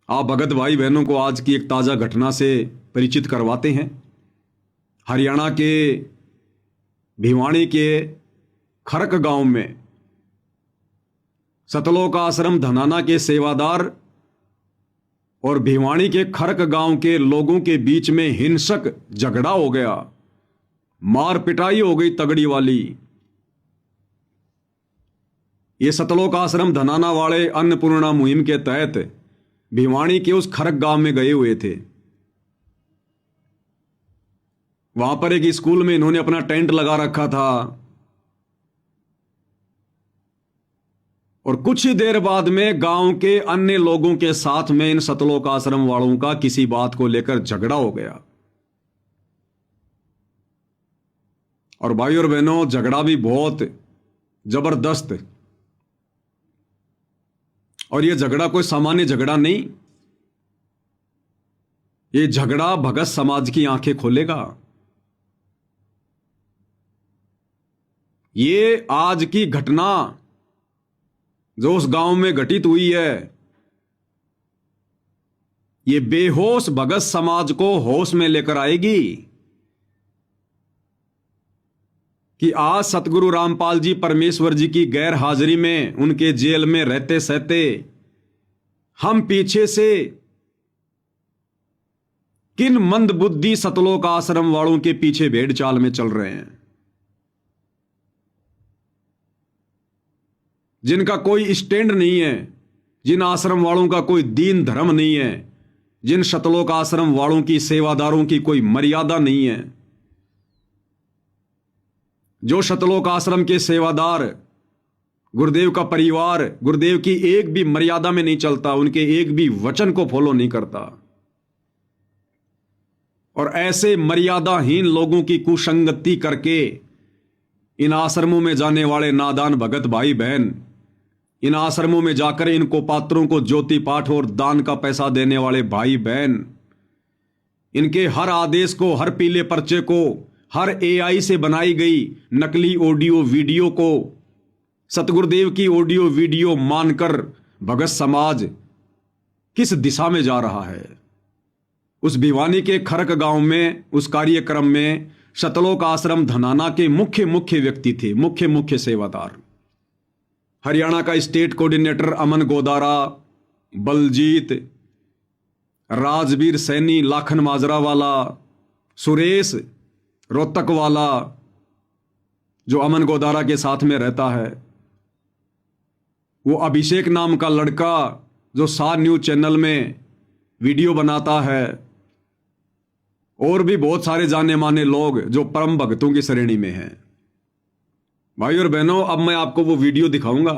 आप भगत भाई बहनों को आज की एक ताज़ा घटना से परिचित करवाते हैं। हरियाणा के भिवानी के खरक गांव में सतलोक आश्रम धनाना के सेवादार और भिवानी के खरक गांव के लोगों के बीच में हिंसक झगड़ा हो गया, मार पिटाई हो गई तगड़ी वाली। ये सतलोक आश्रम धनाना वाले अन्नपूर्णा मुहिम के तहत भिवानी के उस खरक गांव में गए हुए थे। वहां पर एक स्कूल में इन्होंने अपना टेंट लगा रखा था और कुछ ही देर बाद में गांव के अन्य लोगों के साथ में इन सतलोक आश्रम वालों का किसी बात को लेकर झगड़ा हो गया। और भाई और बहनों, झगड़ा भी बहुत जबरदस्त। और यह झगड़ा कोई सामान्य झगड़ा नहीं, यह झगड़ा भगत समाज की आंखें खोलेगा। ये आज की घटना जो उस गांव में घटित हुई है, ये बेहोश भगत समाज को होश में लेकर आएगी कि आज सतगुरु रामपाल जी परमेश्वर जी की गैर हाजिरी में उनके जेल में रहते सहते हम पीछे से किन मंदबुद्धि सतलोक आश्रम वालों के पीछे भेड़ चाल में चल रहे हैं, जिनका कोई स्टैंड नहीं है, जिन आश्रम वालों का कोई दीन धर्म नहीं है, जिन सतलोक आश्रम वालों की सेवादारों की कोई मर्यादा नहीं है। जो सतलोक आश्रम के सेवादार, गुरुदेव का परिवार गुरुदेव की एक भी मर्यादा में नहीं चलता, उनके एक भी वचन को फॉलो नहीं करता। और ऐसे मर्यादाहीन लोगों की कुसंगति करके इन आश्रमों में जाने वाले नादान भगत भाई बहन, इन आश्रमों में जाकर इनको पात्रों को ज्योति पाठ और दान का पैसा देने वाले भाई बहन, इनके हर आदेश को, हर पीले पर्चे को, हर एआई से बनाई गई नकली ऑडियो वीडियो को सतगुरुदेव की ऑडियो वीडियो मानकर भगत समाज किस दिशा में जा रहा है। उस भिवानी के खरक गांव में उस कार्यक्रम में सतलोक आश्रम धनाना के मुख्य व्यक्ति थे, मुख्य सेवादार। हरियाणा का स्टेट कोऑर्डिनेटर अमन गोदारा, बलजीत, राजवीर सैनी, लाखन माजरा वाला, सुरेश रोहतक वाला जो अमन गोदारा के साथ में रहता है, वो अभिषेक नाम का लड़का जो सार न्यूज चैनल में वीडियो बनाता है, और भी बहुत सारे जाने माने लोग जो परम भक्तों की श्रेणी में हैं। भाई और बहनों, अब मैं आपको वो वीडियो दिखाऊंगा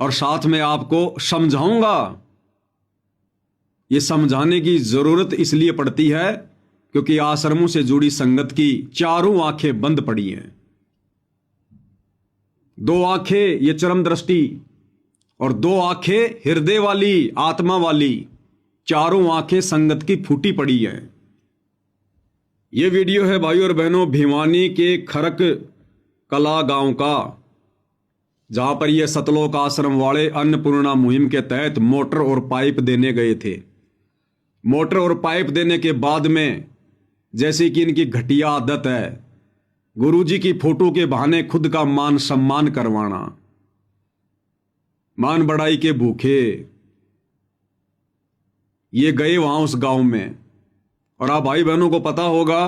और साथ में आपको समझाऊंगा। ये समझाने की जरूरत इसलिए पड़ती है क्योंकि आश्रमों से जुड़ी संगत की चारों आंखें बंद पड़ी हैं। दो आंखें ये चरम दृष्टि और दो आंखें हृदय वाली, आत्मा वाली, चारों आंखें संगत की फूटी पड़ी हैं। ये वीडियो है भाई और बहनों भिवानी के खरक कला गांव का, जहां पर ये सतलोक आश्रम वाले अन्नपूर्णा मुहिम के तहत मोटर और पाइप देने गए थे। मोटर और पाइप देने के बाद में, जैसे कि इनकी घटिया आदत है, गुरुजी की फोटो के बहाने खुद का मान सम्मान करवाना, मान बढ़ाई के भूखे ये गए वहां उस गांव में। और आप भाई बहनों को पता होगा,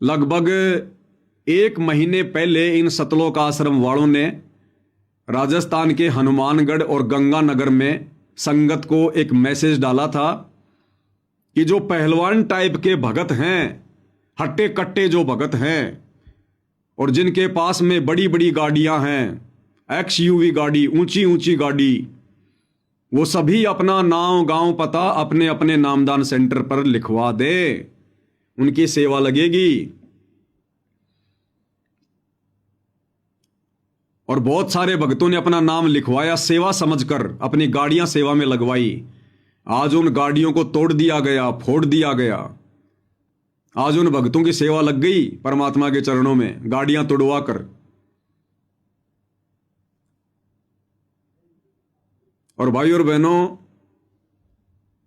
लगभग 1 महीने पहले इन सतलोक आश्रम वालों ने राजस्थान के हनुमानगढ़ और गंगानगर में संगत को एक मैसेज डाला था कि जो पहलवान टाइप के भगत हैं, हट्टे कट्टे जो भगत हैं और जिनके पास में बड़ी बड़ी गाड़ियां हैं, XUV गाड़ी, ऊंची ऊंची गाड़ी, वो सभी अपना नाम, गांव, पता अपने अपने नामदान सेंटर पर लिखवा दे, उनकी सेवा लगेगी। और बहुत सारे भक्तों ने अपना नाम लिखवाया, सेवा समझकर अपनी गाड़ियां सेवा में लगवाई। आज उन गाड़ियों को तोड़ दिया गया, फोड़ दिया गया। आज उन भक्तों की सेवा लग गई परमात्मा के चरणों में, गाड़ियां तोड़वा कर। और भाइयों और बहनों,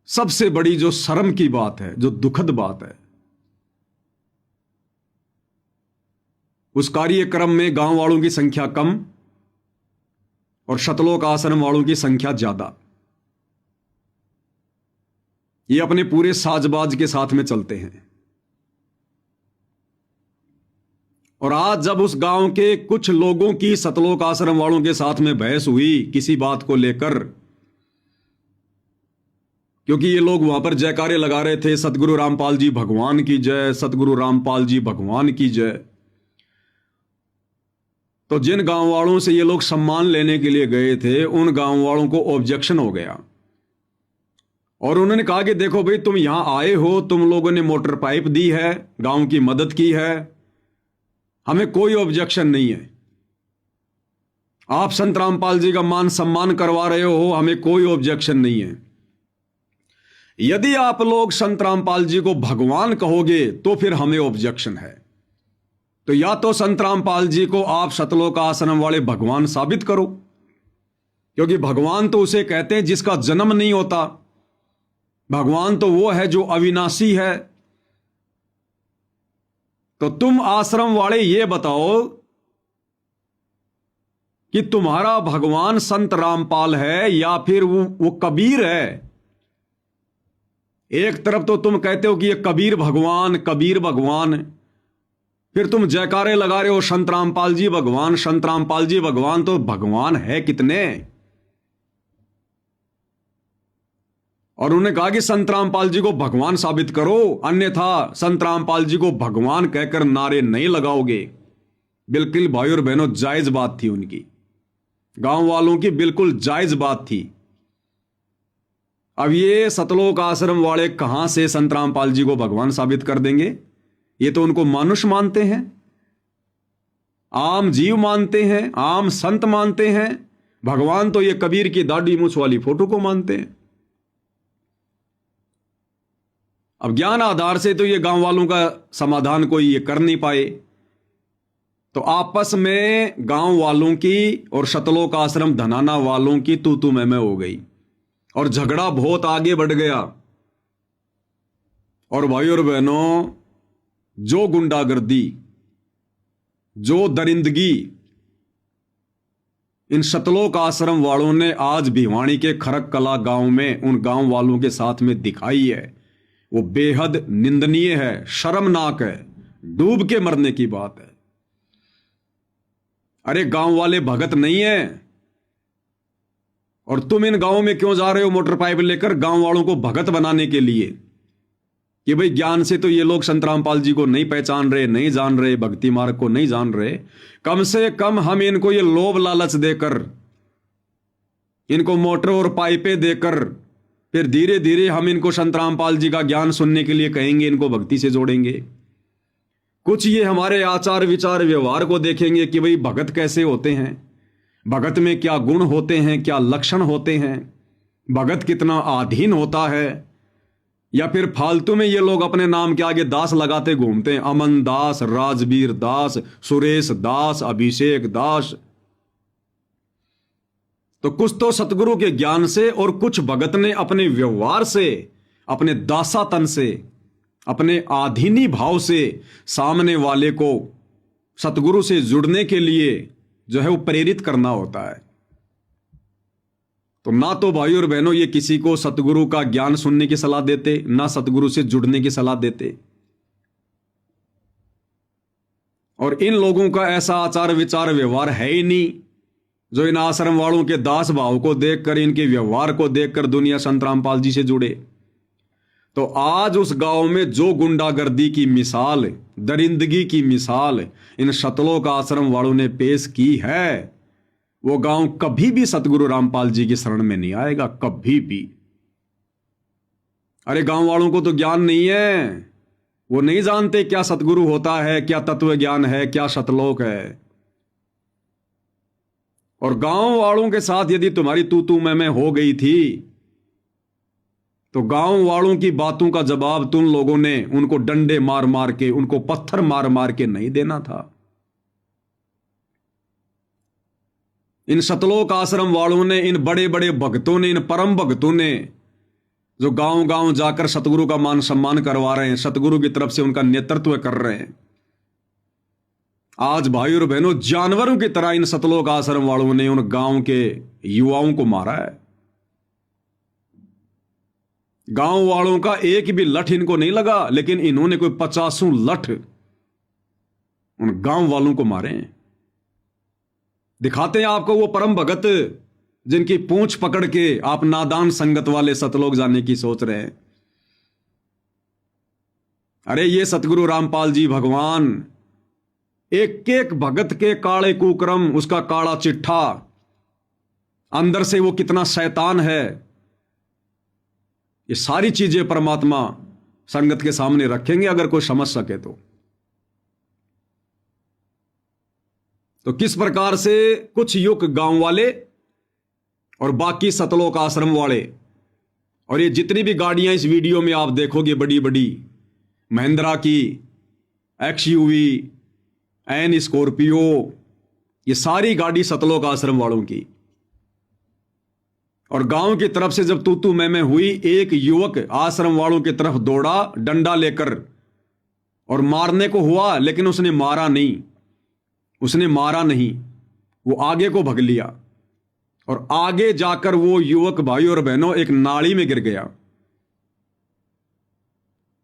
सबसे बड़ी जो शर्म की बात है, जो दुखद बात है, उस कार्यक्रम में गांव वालों की संख्या कम और शतलोक आश्रम वालों की संख्या ज्यादा। ये अपने पूरे साजबाज के साथ में चलते हैं। और आज जब उस गांव के कुछ लोगों की सतलोक आश्रम वालों के साथ में बहस हुई किसी बात को लेकर, क्योंकि ये लोग वहां पर जयकारे लगा रहे थे, सतगुरु रामपाल जी भगवान की जय, सतगुरु रामपाल जी भगवान की जय। तो जिन गांव वालों से ये लोग सम्मान लेने के लिए गए थे, उन गांव वालों को ऑब्जेक्शन हो गया और उन्होंने कहा कि देखो भाई, तुम यहां आए हो, तुम लोगों ने मोटर पाइप दी है, गांव की मदद की है, हमें कोई ऑब्जेक्शन नहीं है। आप संत रामपाल जी का मान सम्मान करवा रहे हो, हमें कोई ऑब्जेक्शन नहीं है। यदि आप लोग संत रामपाल जी को भगवान कहोगे तो फिर हमें ऑब्जेक्शन है। तो या तो संत रामपाल जी को आप सतलोक आश्रम वाले भगवान साबित करो, क्योंकि भगवान तो उसे कहते हैं जिसका जन्म नहीं होता। भगवान तो वो है जो अविनाशी है। तो तुम आश्रम वाले ये बताओ कि तुम्हारा भगवान संत रामपाल है या फिर वो कबीर है। एक तरफ तो तुम कहते हो कि ये कबीर भगवान, फिर तुम जयकारे लगा रहे हो संत रामपाल जी भगवान, संत रामपाल जी भगवान। तो भगवान है कितने? और उन्होंने कहा कि संत रामपाल जी को भगवान साबित करो, अन्यथा संत रामपाल जी को भगवान कहकर नारे नहीं लगाओगे। बिल्कुल भाई और बहनों, जायज बात थी उनकी, गांव वालों की बिल्कुल जायज बात थी। अब ये सतलोक आश्रम वाले कहां से संत रामपाल जी को भगवान साबित कर देंगे? ये तो उनको मानुष मानते हैं, आम जीव मानते हैं, आम संत मानते हैं। भगवान तो ये कबीर की दाढ़ी मूछ वाली फोटो को मानते हैं। अब ज्ञान आधार से तो ये गांव वालों का समाधान कोई ये कर नहीं पाए, तो आपस में गांव वालों की और सतलोक आश्रम धनाना वालों की तू मैं हो गई और झगड़ा बहुत आगे बढ़ गया। और भाई और बहनों, जो गुंडागर्दी, जो दरिंदगी इन सतलोक आश्रम वालों ने आज भिवानी के खरक कला गांव में उन गांव वालों के साथ में दिखाई है, वो बेहद निंदनीय है, शर्मनाक है, डूब के मरने की बात है। अरे गांव वाले भगत नहीं है, और तुम इन गांवों में क्यों जा रहे हो मोटर पाइप लेकर गांव वालों को भगत बनाने के लिए कि भाई ज्ञान से तो ये लोग संत रामपाल जी को नहीं पहचान रहे, नहीं जान रहे, भक्ति मार्ग को नहीं जान रहे। कम से कम हम इनको ये लोभ लालच देकर, इनको मोटर और पाइपें देकर, फिर धीरे धीरे हम इनको संत रामपाल जी का ज्ञान सुनने के लिए कहेंगे, इनको भक्ति से जोड़ेंगे। कुछ ये हमारे आचार विचार व्यवहार को देखेंगे कि भाई भगत कैसे होते हैं, भगत में क्या गुण होते हैं, क्या लक्षण होते हैं, भगत कितना अधीन होता है। या फिर फालतू में ये लोग अपने नाम के आगे दास लगाते घूमते हैं, अमन दास, राजवीर दास, सुरेश दास, अभिषेक दास। तो कुछ तो सतगुरु के ज्ञान से और कुछ भगत ने अपने व्यवहार से, अपने दासातन से, अपने आधीनी भाव से सामने वाले को सतगुरु से जुड़ने के लिए जो है वो प्रेरित करना होता है। तो ना तो भाई और बहनों ये किसी को सतगुरु का ज्ञान सुनने की सलाह देते, ना सतगुरु से जुड़ने की सलाह देते। और इन लोगों का ऐसा आचार विचार व्यवहार है ही नहीं जो इन आश्रम वालों के दास भाव को देखकर, इनके व्यवहार को देखकर दुनिया संत रामपाल जी से जुड़े। तो आज उस गांव में जो गुंडागर्दी की मिसाल, दरिंदगी की मिसाल इन सतलोक आश्रम वालों ने पेश की है, वो गांव कभी भी सतगुरु रामपाल जी की शरण में नहीं आएगा, कभी भी। अरे गांव वालों को तो ज्ञान नहीं है, वो नहीं जानते क्या सतगुरु होता है, क्या तत्व ज्ञान है, क्या सतलोक है। और गांव वालों के साथ यदि तुम्हारी तू मैं हो गई थी तो गांव वालों की बातों का जवाब तुम लोगों ने उनको डंडे मार मार के, उनको पत्थर मार मार के नहीं देना था। इन सतलोक आश्रम वालों ने, इन बड़े बड़े भक्तों ने, इन परम भक्तों ने जो गांव गांव जाकर सतगुरु का मान सम्मान करवा रहे हैं, सतगुरु की तरफ से उनका नेतृत्व कर रहे हैं, आज भाई और बहनों जानवरों की तरह इन सतलोक आश्रम वालों ने उन गांव के युवाओं को मारा है। गांव वालों का एक भी लठ इनको नहीं लगा, लेकिन इन्होंने कोई 50 लठ उन गांव वालों को मारे हैं। दिखाते हैं आपको वो परम भगत जिनकी पूंछ पकड़ के आप नादान संगत वाले सतलोक जाने की सोच रहे हैं। अरे ये सतगुरु रामपाल जी भगवान एक एक भगत के काले कुकर्म, उसका काला चिट्ठा, अंदर से वो कितना शैतान है, ये सारी चीजें परमात्मा संगत के सामने रखेंगे अगर कोई समझ सके तो किस प्रकार से कुछ युग गांव वाले और बाकी सतलोक आश्रम वाले, और ये जितनी भी गाड़ियां इस वीडियो में आप देखोगे बड़ी बड़ी महिंद्रा की XUV, एन स्कॉर्पियो, ये सारी गाड़ी सतलोक आश्रम वालों की। और गांव की तरफ से जब तू मैं हुई, एक युवक आश्रम वालों की तरफ दौड़ा डंडा लेकर और मारने को हुआ, लेकिन उसने मारा नहीं, वो आगे को भग लिया और आगे जाकर वो युवक भाई और बहनों एक नाली में गिर गया।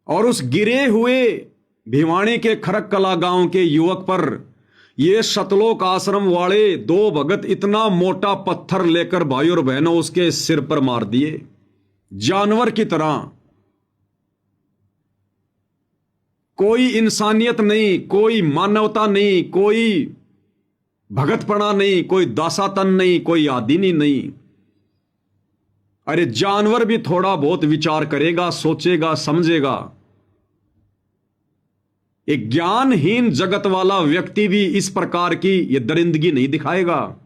और उस गिरे हुए भिवानी के खरककला गांव के युवक पर ये सतलोक आश्रम वाले 2 भगत इतना मोटा पत्थर लेकर भाई और बहनों उसके सिर पर मार दिए, जानवर की तरह। कोई इंसानियत नहीं, कोई मानवता नहीं, कोई भगतपना नहीं, कोई दासातन नहीं, कोई आदीनी नहीं। अरे जानवर भी थोड़ा बहुत विचार करेगा, सोचेगा, समझेगा। एक ज्ञानहीन जगत वाला व्यक्ति भी इस प्रकार की ये दरिंदगी नहीं दिखाएगा।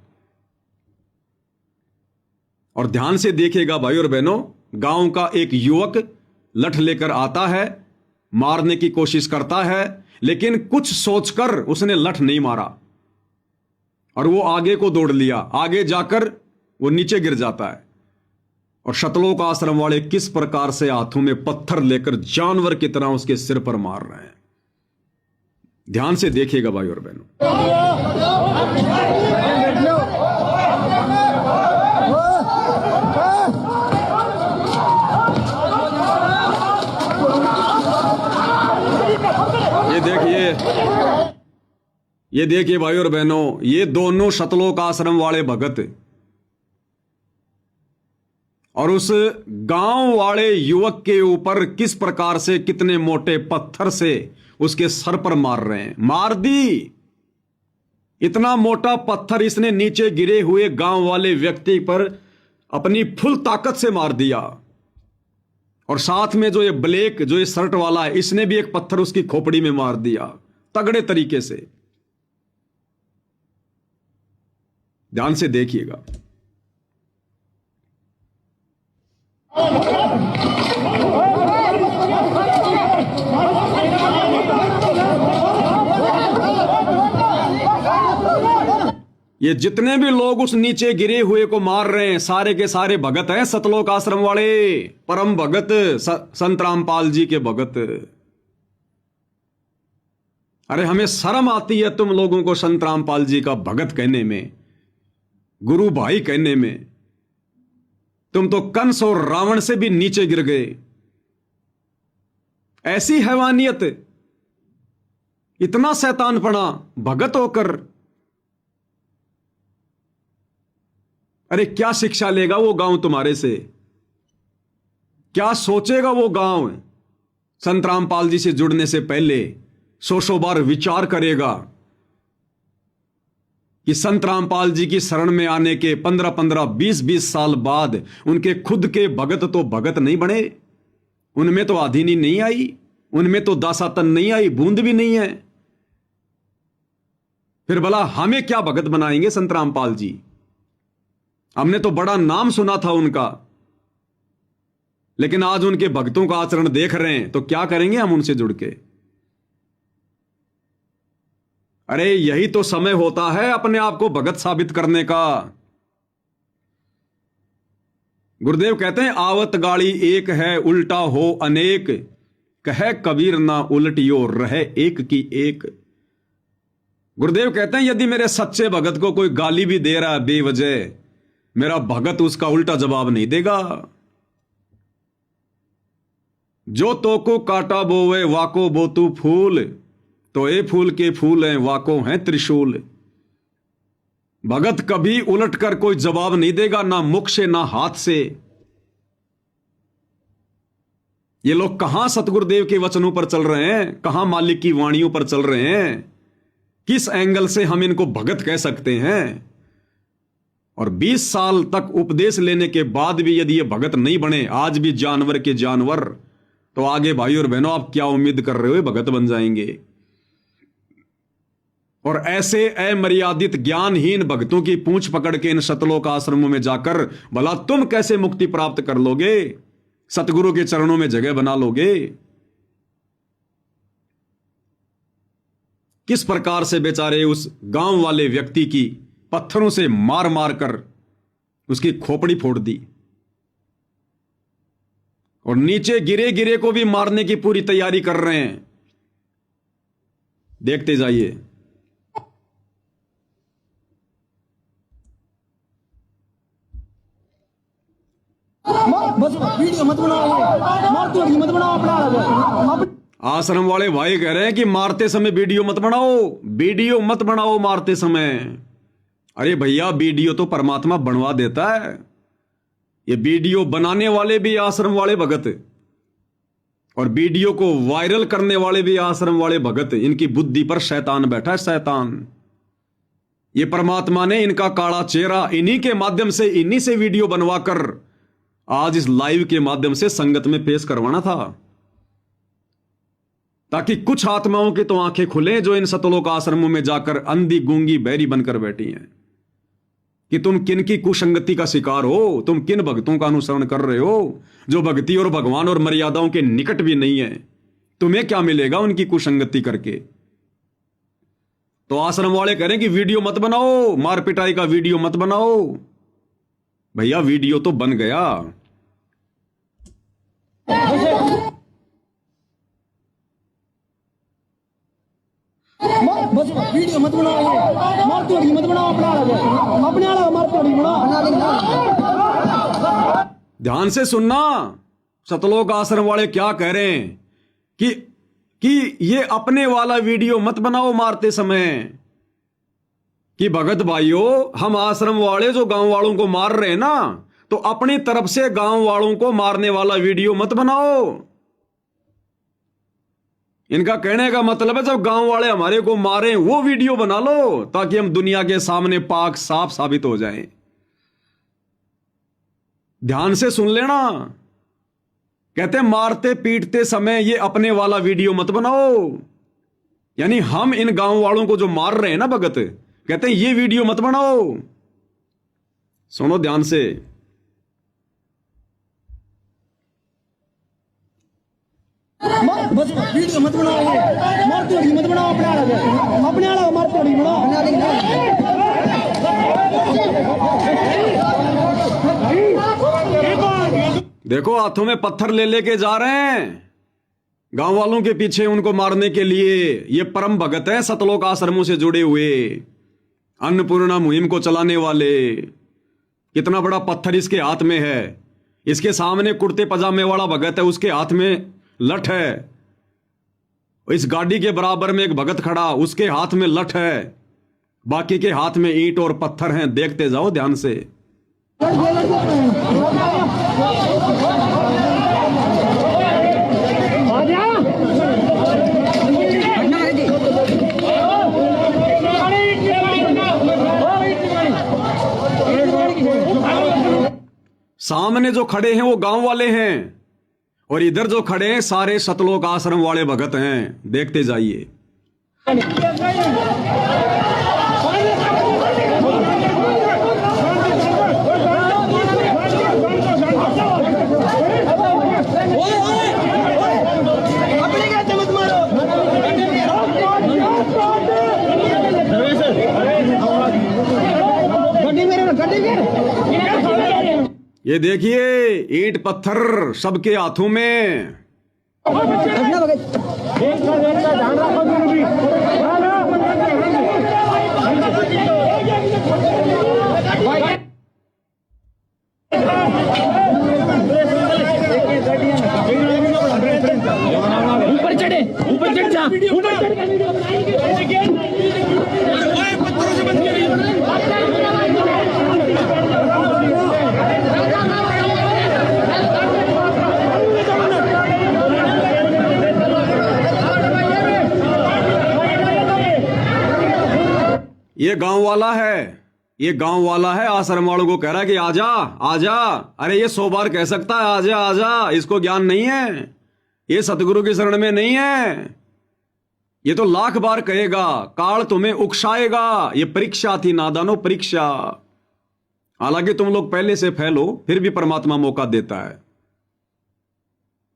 और ध्यान से देखिएगा भाई और बहनों, गांव का एक युवक लठ लेकर आता है, मारने की कोशिश करता है, लेकिन कुछ सोचकर उसने लठ नहीं मारा और वो आगे को दौड़ लिया। आगे जाकर वो नीचे गिर जाता है। और सतलोक आश्रम वाले किस प्रकार से हाथों में पत्थर लेकर जानवर की तरह उसके सिर पर मार रहे हैं, ध्यान से देखिएगा भाई और बहनों। ये देखिए भाई और बहनों, ये दोनों सतलोक आश्रम वाले भगत और उस गांव वाले युवक के ऊपर किस प्रकार से कितने मोटे पत्थर से उसके सर पर मार रहे हैं। मार दी, इतना मोटा पत्थर इसने नीचे गिरे हुए गांव वाले व्यक्ति पर अपनी फुल ताकत से मार दिया। और साथ में जो ये ब्लैक, जो ये शर्ट वाला है, इसने भी एक पत्थर उसकी खोपड़ी में मार दिया तगड़े तरीके से। ध्यान से देखिएगा। ये जितने भी लोग उस नीचे गिरे हुए को मार रहे हैं, सारे के सारे भगत हैं सतलोक आश्रम वाले, परम भगत संत रामपाल जी के भगत। अरे हमें शर्म आती है तुम लोगों को संत रामपाल जी का भगत कहने में, गुरु भाई कहने में। तुम तो कंस और रावण से भी नीचे गिर गए। ऐसी हैवानियत, इतना शैतानपना भगत होकर। अरे क्या शिक्षा लेगा वो गांव तुम्हारे से? क्या सोचेगा वो गांव? संत रामपाल जी से जुड़ने से पहले 100 बार विचार करेगा कि संत रामपाल जी की शरण में आने के 15-15, 20-20 साल बाद उनके खुद के भगत तो भगत नहीं बने, उनमें तो आधीनी नहीं आई, उनमें तो दासातन नहीं आई, बूंद भी नहीं है। फिर भला हमें क्या भगत बनाएंगे संत रामपाल जी? हमने तो बड़ा नाम सुना था उनका, लेकिन आज उनके भक्तों का आचरण देख रहे हैं तो क्या करेंगे हम उनसे जुड़ के? अरे यही तो समय होता है अपने आप को भगत साबित करने का। गुरुदेव कहते हैं आवत गाड़ी एक है उल्टा हो अनेक, कहे कबीर ना उलटियो रहे एक की एक। गुरुदेव कहते हैं यदि मेरे सच्चे भगत को कोई गाली भी दे रहा है बेवजह, मेरा भगत उसका उल्टा जवाब नहीं देगा। जो तो को काटा बोवे वाको बोतू फूल, तो ए फूल के फूल हैं वाको हैं त्रिशूल। भगत कभी उलट कर कोई जवाब नहीं देगा, ना मुख से ना हाथ से। ये लोग कहां सतगुरुदेव के वचनों पर चल रहे हैं, कहां मालिक की वाणियों पर चल रहे हैं, किस एंगल से हम इनको भगत कह सकते हैं। और 20 साल तक उपदेश लेने के बाद भी यदि ये भगत नहीं बने, आज भी जानवर के जानवर, तो आगे भाई और बहनों आप क्या उम्मीद कर रहे हो भगत बन जाएंगे। और ऐसे अमर्यादित ज्ञानहीन भक्तों की पूंछ पकड़ के इन सतलोक आश्रमों में जाकर भला तुम कैसे मुक्ति प्राप्त कर लोगे, सतगुरु के चरणों में जगह बना लोगे। किस प्रकार से बेचारे उस गांव वाले व्यक्ति की पत्थरों से मार मार कर उसकी खोपड़ी फोड़ दी, और नीचे गिरे गिरे को भी मारने की पूरी तैयारी कर रहे हैं। देखते जाइए। वीडियो मत बनाओ, मत बनाओ अपना। आश्रम वाले भाई कह रहे हैं कि मारते समय वीडियो मत बनाओ, वीडियो मत बनाओ मारते समय। अरे भैया वीडियो तो परमात्मा बनवा देता है, ये वीडियो बनाने वाले भी आश्रम वाले भगत और वीडियो को वायरल करने वाले भी आश्रम वाले भगत। इनकी बुद्धि पर शैतान बैठा है, शैतान। ये परमात्मा ने इनका काला चेहरा इन्हीं के माध्यम से, इन्हीं से वीडियो बनवाकर आज इस लाइव के माध्यम से संगत में पेश करवाना था, ताकि कुछ आत्माओं की तो आंखें खुले जो इन सतलोक आश्रमों में जाकर अंधी गूंगी बहरी बनकर बैठी हैं, कि तुम किन की कुसंगति का शिकार हो, तुम किन भक्तों का अनुसरण कर रहे हो जो भक्ति और भगवान और मर्यादाओं के निकट भी नहीं है। तुम्हें क्या मिलेगा उनकी कुसंगति करके। तो आश्रम वाले कह रहे हैं कि वीडियो मत बनाओ, मार पिटाई का वीडियो मत बनाओ। भैया वीडियो तो बन गया। बस वीडियो मत बनाओ, मार मत बनाओ अपने वाला मार ध्यान से सुनना, सतलोक आश्रम वाले क्या कह रहे हैं कि ये अपने वाला वीडियो मत बनाओ मारते समय। कि भगत भाइयों, हम आश्रम वाले जो गांव वालों को मार रहे हैं ना, तो अपनी तरफ से गांव वालों को मारने वाला वीडियो मत बनाओ। इनका कहने का मतलब है जब गांव वाले हमारे को मारे वो वीडियो बना लो, ताकि हम दुनिया के सामने पाक साफ साबित हो जाएं। ध्यान से सुन लेना, कहते मारते पीटते समय ये अपने वाला वीडियो मत बनाओ। यानी हम इन गांव वालों को जो मार रहे हैं ना भगत, कहते हैं ये वीडियो मत बनाओ। सुनो ध्यान से। बस वीडियो मत बनाओ, मत बनाओ अपने वाला मार देखो हाथों में पत्थर ले लेके जा रहे हैं गांव वालों के पीछे उनको मारने के लिए। ये परम भगत है सतलोक आश्रमों से जुड़े हुए, अन्नपूर्णा मुहिम को चलाने वाले। कितना बड़ा पत्थर इसके हाथ में है। इसके सामने कुर्ते पजामे वाला भगत है, उसके हाथ में लठ है। इस गाड़ी के बराबर में एक भगत खड़ा, उसके हाथ में लठ है, बाकी के हाथ में ईंट और पत्थर हैं। देखते जाओ ध्यान से। सामने जो खड़े हैं वो गांव वाले हैं, और इधर जो खड़े हैं सारे सतलोक आश्रम वाले भगत हैं। देखते जाइए। अपने क्या मत मारो। ये देखिए ईंट पत्थर सबके हाथों में। घटना हो गई। ऊपर चढ़े, ऊपर चढ़ जा, ऊपर ये गांव वाला है, ये गांव वाला है, आश्रम वालों को कह रहा है कि आजा आजा। अरे ये 100 बार कह सकता है आजा आजा, इसको ज्ञान नहीं है, ये सतगुरु की शरण में नहीं है। ये तो लाख बार कहेगा, काल तुम्हें उकसाएगा। ये परीक्षा थी नादानो, परीक्षा। हालांकि तुम लोग पहले से फेल हो, फिर भी परमात्मा मौका देता है।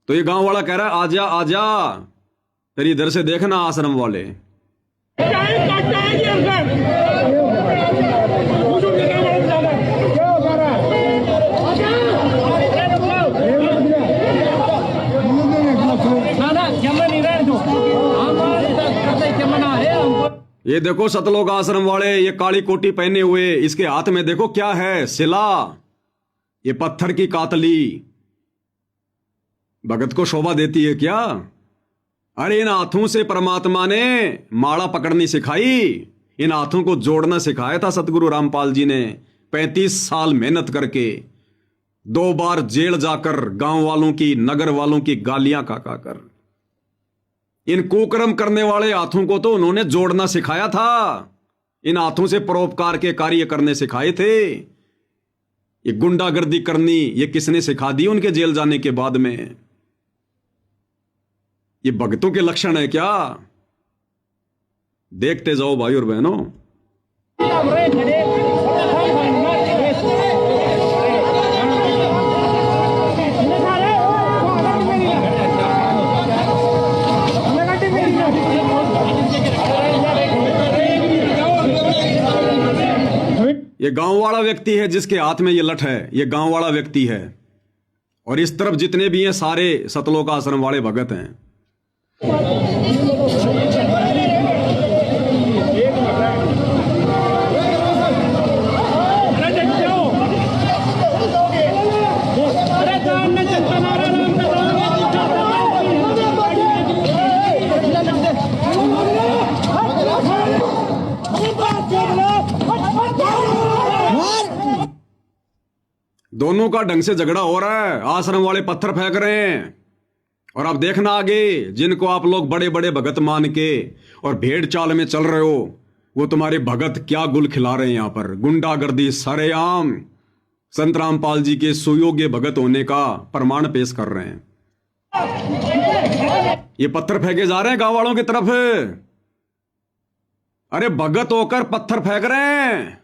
तो ये गांव वाला कह रहा है आजा आजा, फिर इधर से देखना आश्रम वाले। ये देखो सतलोक आश्रम वाले, ये काली कोटी पहने हुए, इसके हाथ में देखो क्या है, शिला। ये पत्थर की कातली भगत को शोभा देती है क्या? अरे इन हाथों से परमात्मा ने माला पकड़नी सिखाई, इन हाथों को जोड़ना सिखाया था सतगुरु रामपाल जी ने। 35 साल मेहनत करके, 2 बार जेल जाकर, गांव वालों की, नगर वालों की गालियां खा कर, इन कुकर्म करने वाले हाथों को तो उन्होंने जोड़ना सिखाया था। इन हाथों से परोपकार के कार्य करने सिखाए थे। ये गुंडागर्दी करनी ये किसने सिखा दी उनके जेल जाने के बाद में? ये भक्तों के लक्षण है क्या? देखते जाओ भाई और बहनों। ये गांव वाला व्यक्ति है जिसके हाथ में ये लठ है, ये गांव वाला व्यक्ति है। और इस तरफ जितने भी हैं सारे सतलोक आश्रम वाले भगत हैं। दोनों का ढंग से झगड़ा हो रहा है, आश्रम वाले पत्थर फेंक रहे हैं। और अब देखना आगे, जिनको आप लोग बड़े बड़े भगत मान के और भेड़ चाल में चल रहे हो, वो तुम्हारे भगत क्या गुल खिला रहे हैं यहां पर। गुंडागर्दी सरेआम संत रामपाल जी के सुयोग्य भगत होने का प्रमाण पेश कर रहे हैं। ये पत्थर फेंके जा रहे हैं गांव वालों की तरफ। अरे भगत होकर पत्थर फेंक रहे हैं।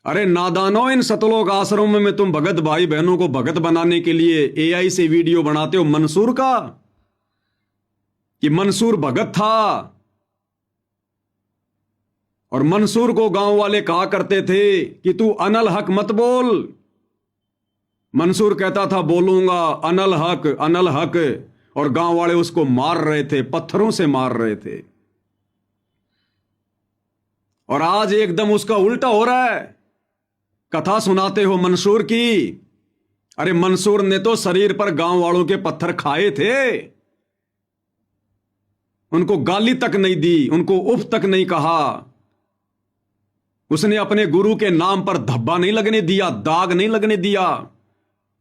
अरे नादानो, इन सतलोक आश्रमों में तुम भगत भाई बहनों को भगत बनाने के लिए एआई से वीडियो बनाते हो मंसूर का, कि मंसूर भगत था। और मंसूर को गांव वाले कहा करते थे कि तू अनल हक मत बोल। मंसूर कहता था बोलूंगा अनल हक, और गांव वाले उसको मार रहे थे, पत्थरों से मार रहे थे। और आज एकदम उसका उल्टा हो रहा है। कथा सुनाते हो मंसूर की। अरे मंसूर ने तो शरीर पर गांव वालों के पत्थर खाए थे, उनको गाली तक नहीं दी, उनको उफ तक नहीं कहा। उसने अपने गुरु के नाम पर धब्बा नहीं लगने दिया, दाग नहीं लगने दिया।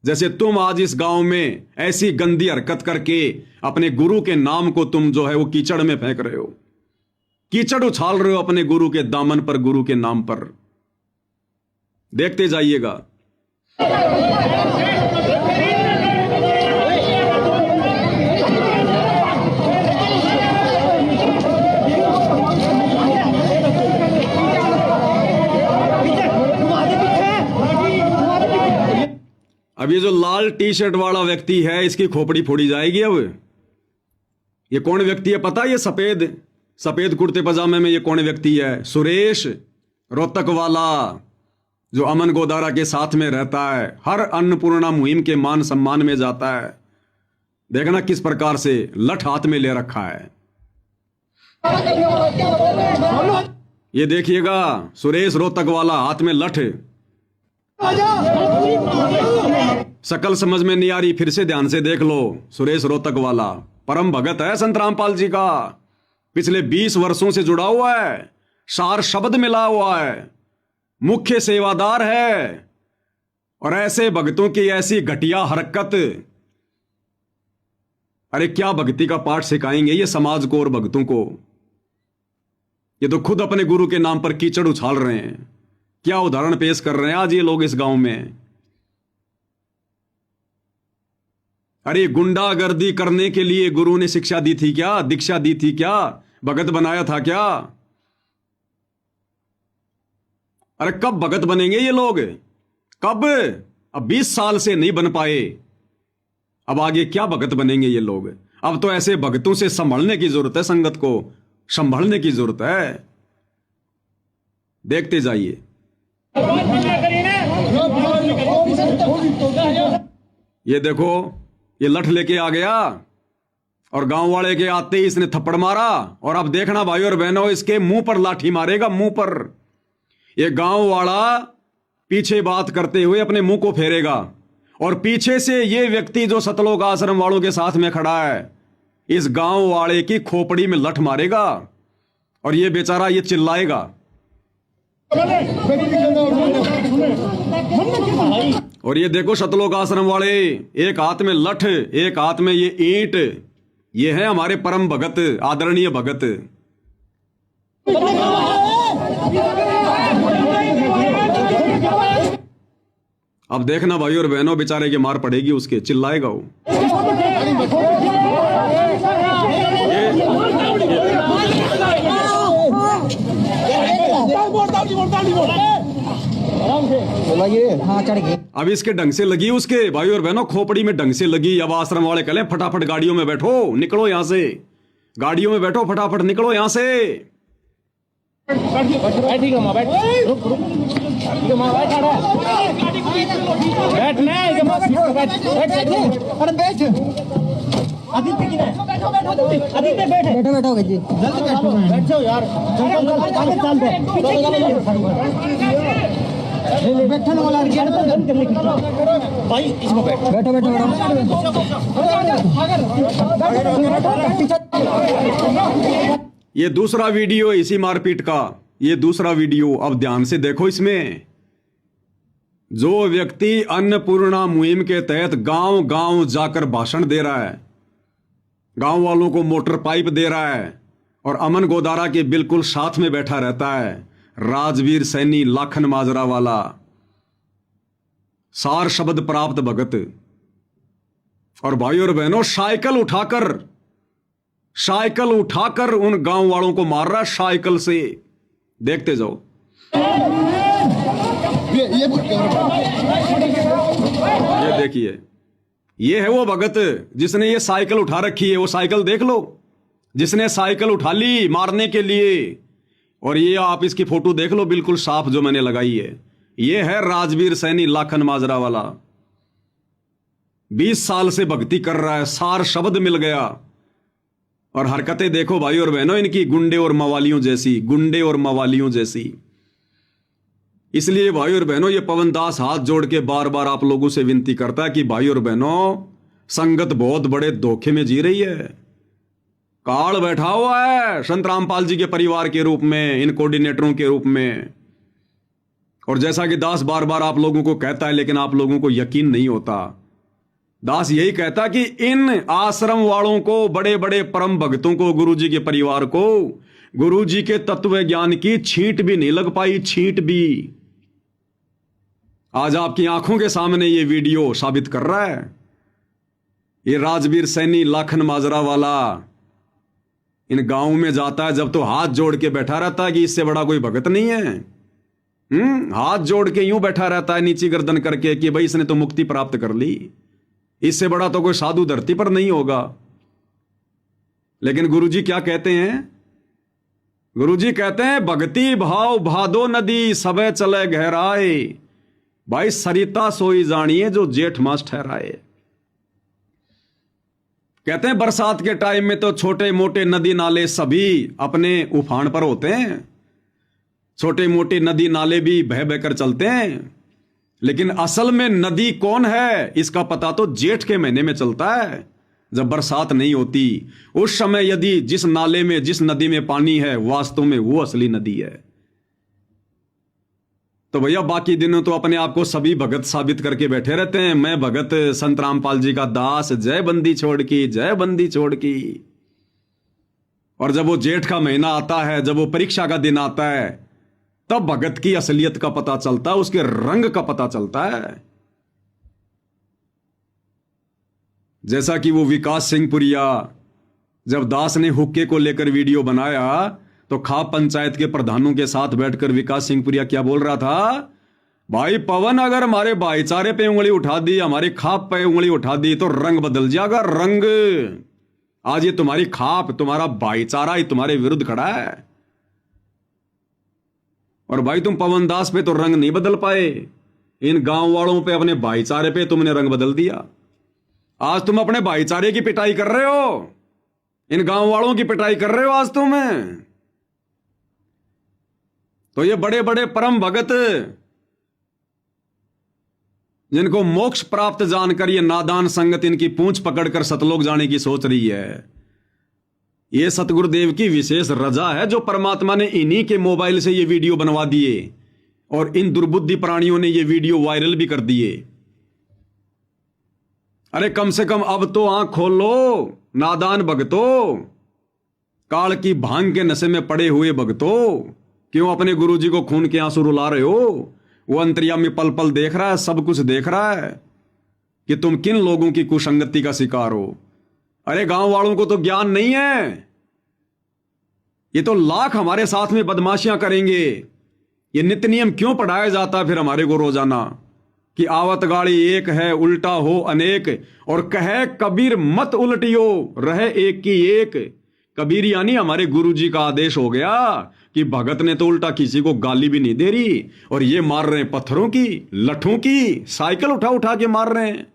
जैसे तुम आज इस गांव में ऐसी गंदी हरकत करके अपने गुरु के नाम को तुम जो है वो कीचड़ में फेंक रहे हो, कीचड़ उछाल रहे हो अपने गुरु के दामन पर, गुरु के नाम पर। देखते जाइएगा। अब ये जो लाल टी शर्ट वाला व्यक्ति है, इसकी खोपड़ी फोड़ी जाएगी। अब ये कौन व्यक्ति है पता? ये सफेद कुर्ते पजामे में ये कौन व्यक्ति है? सुरेश रोहतक वाला। जो अमन गोदारा के साथ में रहता है, हर अन्नपूर्णा मुहिम के मान सम्मान में जाता है। देखना किस प्रकार से लठ हाथ में ले रखा है। ये देखिएगा, सुरेश रोहतक वाला हाथ में लठ। शकल समझ में नहीं आ रही, फिर से ध्यान से देख लो। सुरेश रोहतक वाला परम भगत है संत रामपाल जी का, पिछले 20 वर्षों से जुड़ा हुआ है, सार शब्द मिला हुआ है, मुख्य सेवादार है। और ऐसे भक्तों की ऐसी घटिया हरकत, अरे क्या भक्ति का पाठ सिखाएंगे ये समाज को और भक्तों को। ये तो खुद अपने गुरु के नाम पर कीचड़ उछाल रहे हैं। क्या उदाहरण पेश कर रहे हैं आज ये लोग इस गांव में। अरे गुंडागर्दी करने के लिए गुरु ने शिक्षा दी थी क्या, दीक्षा दी थी क्या, भगत बनाया था क्या? अरे कब भगत बनेंगे ये लोग, कब? अब 20 साल से नहीं बन पाए, अब आगे क्या भगत बनेंगे ये लोग। अब तो ऐसे भगतों से संभलने की जरूरत है, संगत को संभलने की जरूरत है। देखते जाइए। ये देखो, ये लठ लेके आ गया और गांव वाले के आते ही इसने थप्पड़ मारा। और अब देखना भाई और बहनों, इसके मुंह पर लाठी मारेगा, मुंह पर। ये गांव वाला पीछे बात करते हुए अपने मुंह को फेरेगा और पीछे से ये व्यक्ति जो सतलोक आश्रम वालों के साथ में खड़ा है, इस गांव वाले की खोपड़ी में लठ मारेगा और ये बेचारा ये चिल्लाएगा। और ये देखो सतलोक आश्रम वाले, एक हाथ में लठ, एक हाथ में ये ईंट। ये है हमारे परम भगत, आदरणीय भगत। अब देखना भाई और बहनों, बेचारे की मार पड़ेगी उसके, चिल्लाएगा वो। अब इसके ढंग से लगी उसके, भाई और बहनों, खोपड़ी में ढंग से लगी। अब आश्रम वाले कह लें फटाफट गाड़ियों में बैठो, निकलो यहां से, गाड़ियों में बैठो, फटाफट निकलो यहां से। बैठो जी, बैठो यार, बैठने वाला भाई, इसमें बैठो बैठो ये दूसरा वीडियो इसी मारपीट का, ये दूसरा वीडियो। अब ध्यान से देखो, इसमें जो व्यक्ति अन्नपूर्णा मुहिम के तहत गांव गांव जाकर भाषण दे रहा है, गांव वालों को मोटर पाइप दे रहा है और अमन गोदारा के बिल्कुल साथ में बैठा रहता है, राजवीर सैनी लाखन माजरा वाला, सार शब्द प्राप्त भगत। और भाई और बहनों, साइकिल उठाकर उन गांव वालों को मार रहा है, साइकिल से। देखते जाओ। ये देखिए, ये है वो भगत जिसने ये साइकिल उठा रखी है। वो साइकिल देख लो, जिसने साइकिल उठा ली मारने के लिए। और ये आप इसकी फोटो देख लो, बिल्कुल साफ जो मैंने लगाई है। ये है राजवीर सैनी लाखन माजरा वाला, 20 साल से भक्ति कर रहा है, सार शब्द मिल गया। और हरकतें देखो भाई और बहनों इनकी, गुंडे और मवालियों जैसी, गुंडे और मवालियों जैसी। इसलिए भाई और बहनों, ये पवन दास हाथ जोड़ के बार बार आप लोगों से विनती करता है कि भाई और बहनों, संगत बहुत बड़े धोखे में जी रही है। काल बैठा हुआ है संत रामपाल जी के परिवार के रूप में, इन कोऑर्डिनेटरों के रूप में। और जैसा कि दास बार बार आप लोगों को कहता है, लेकिन आप लोगों को यकीन नहीं होता। दास यही कहता कि इन आश्रम वालों को, बड़े बड़े परम भक्तों को, गुरुजी के परिवार को, गुरुजी के तत्व ज्ञान की छींट भी नहीं लग पाई, छींट भी। आज आपकी आंखों के सामने ये वीडियो साबित कर रहा है। ये राजवीर सैनी लाखन माजरा वाला इन गांव में जाता है जब, तो हाथ जोड़ के बैठा रहता है कि इससे बड़ा कोई भगत नहीं है। हाथ जोड़ के यूं बैठा रहता है नीची गर्दन करके कि भाई इसने तो मुक्ति प्राप्त कर ली, इससे बड़ा तो कोई साधु धरती पर नहीं होगा। लेकिन गुरुजी क्या कहते हैं? गुरुजी कहते हैं भक्ति भाव भादो नदी सबे चले गहराए, भाई सरिता सोई जानिए जो जेठ मास ठहराए। कहते हैं बरसात के टाइम में तो छोटे मोटे नदी नाले सभी अपने उफान पर होते हैं, छोटे मोटे नदी नाले भी बह बहकर चलते हैं, लेकिन असल में नदी कौन है इसका पता तो जेठ के महीने में चलता है, जब बरसात नहीं होती। उस समय यदि जिस नाले में जिस नदी में पानी है वास्तव में वो असली नदी है। तो भैया बाकी दिनों तो अपने आप को सभी भगत साबित करके बैठे रहते हैं, मैं भगत संत रामपाल जी का दास, जय बंदी छोड़ की, जय बंदी छोड़ की। और जब वो जेठ का महीना आता है, जब वो परीक्षा का दिन आता है, तब भगत की असलियत का पता चलता है, उसके रंग का पता चलता है। जैसा कि वो विकास सिंह पुरिया, जब दास ने हुक्के को लेकर वीडियो बनाया तो खाप पंचायत के प्रधानों के साथ बैठकर विकास सिंह पुरिया क्या बोल रहा था, भाई पवन अगर हमारे भाईचारे पे उंगली उठा दी, हमारी खाप पे उंगली उठा दी तो रंग बदल जाएगा, रंग। आज ये तुम्हारी खाप, तुम्हारा भाईचारा ही तुम्हारे विरुद्ध खड़ा है। और भाई तुम पवन दास पे तो रंग नहीं बदल पाए, इन गांव वालों पे, अपने भाईचारे पे तुमने रंग बदल दिया। आज तुम अपने भाईचारे की पिटाई कर रहे हो, इन गांव वालों की पिटाई कर रहे हो आज तुम। तो ये बड़े बड़े परम भगत जिनको मोक्ष प्राप्त जानकर ये नादान संगत इनकी पूंछ पकड़कर सतलोक जाने की सोच रही है, ये सतगुरुदेव की विशेष रजा है जो परमात्मा ने इन्हीं के मोबाइल से ये वीडियो बनवा दिए और इन दुर्बुद्धि प्राणियों ने ये वीडियो वायरल भी कर दिए। अरे कम से कम अब तो आंख खोल लो नादान भगतों, काल की भांग के नशे में पड़े हुए भगतों, क्यों अपने गुरुजी को खून के आंसू रुला रहे हो? वो अंतर्यामी पल पल देख रहा है, सब कुछ देख रहा है कि तुम किन लोगों की कुसंगति का शिकार हो। अरे गांव वालों को तो ज्ञान नहीं है, ये तो लाख हमारे साथ में बदमाशियां करेंगे। ये नित्य नियम क्यों पढ़ाया जाता है फिर हमारे को रोजाना कि आवत गाड़ी एक है उल्टा हो अनेक, और कहे कबीर मत उल्टियो रहे एक की एक। कबीर यानी हमारे गुरुजी का आदेश हो गया कि भगत ने तो उल्टा किसी को गाली भी नहीं दे रही, और ये मार रहे हैं पत्थरों की, लठों की, साइकिल उठा उठा के मार रहे हैं।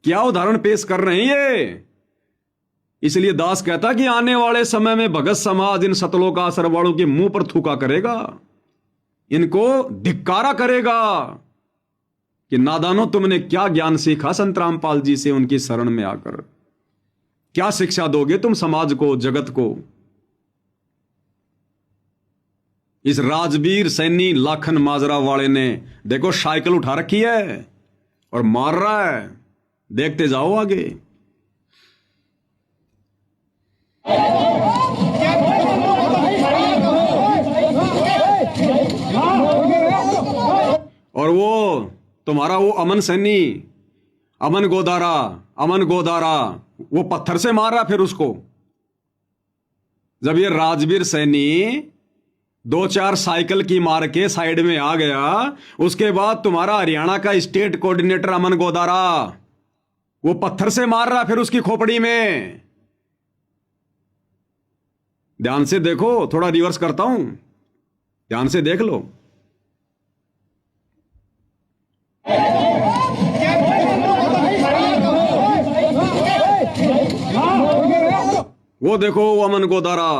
क्या उदाहरण पेश कर रहे हैं ये? इसलिए दास कहता कि आने वाले समय में भगत समाज इन सतलोक आश्रम वालों के मुंह पर थूका करेगा, इनको धिक्कारा करेगा कि नादानो तुमने क्या ज्ञान सीखा संत रामपाल जी से, उनकी शरण में आकर क्या शिक्षा दोगे तुम समाज को, जगत को। इस राजवीर सैनी लाखन माजरा वाले ने देखो साइकिल उठा रखी है और मार रहा है, देखते जाओ आगे। और वो तुम्हारा वो अमन सैनी, अमन गोदारा वो पत्थर से मार रहा फिर उसको। जब ये राजवीर सैनी 2-4 साइकिल की मार के साइड में आ गया, उसके बाद तुम्हारा हरियाणा का स्टेट कोऑर्डिनेटर अमन गोदारा वो पत्थर से मार रहा फिर उसकी खोपड़ी में। ध्यान से देखो, थोड़ा रिवर्स करता हूं, ध्यान से देख लो। वो देखो वो अमन गोदारा।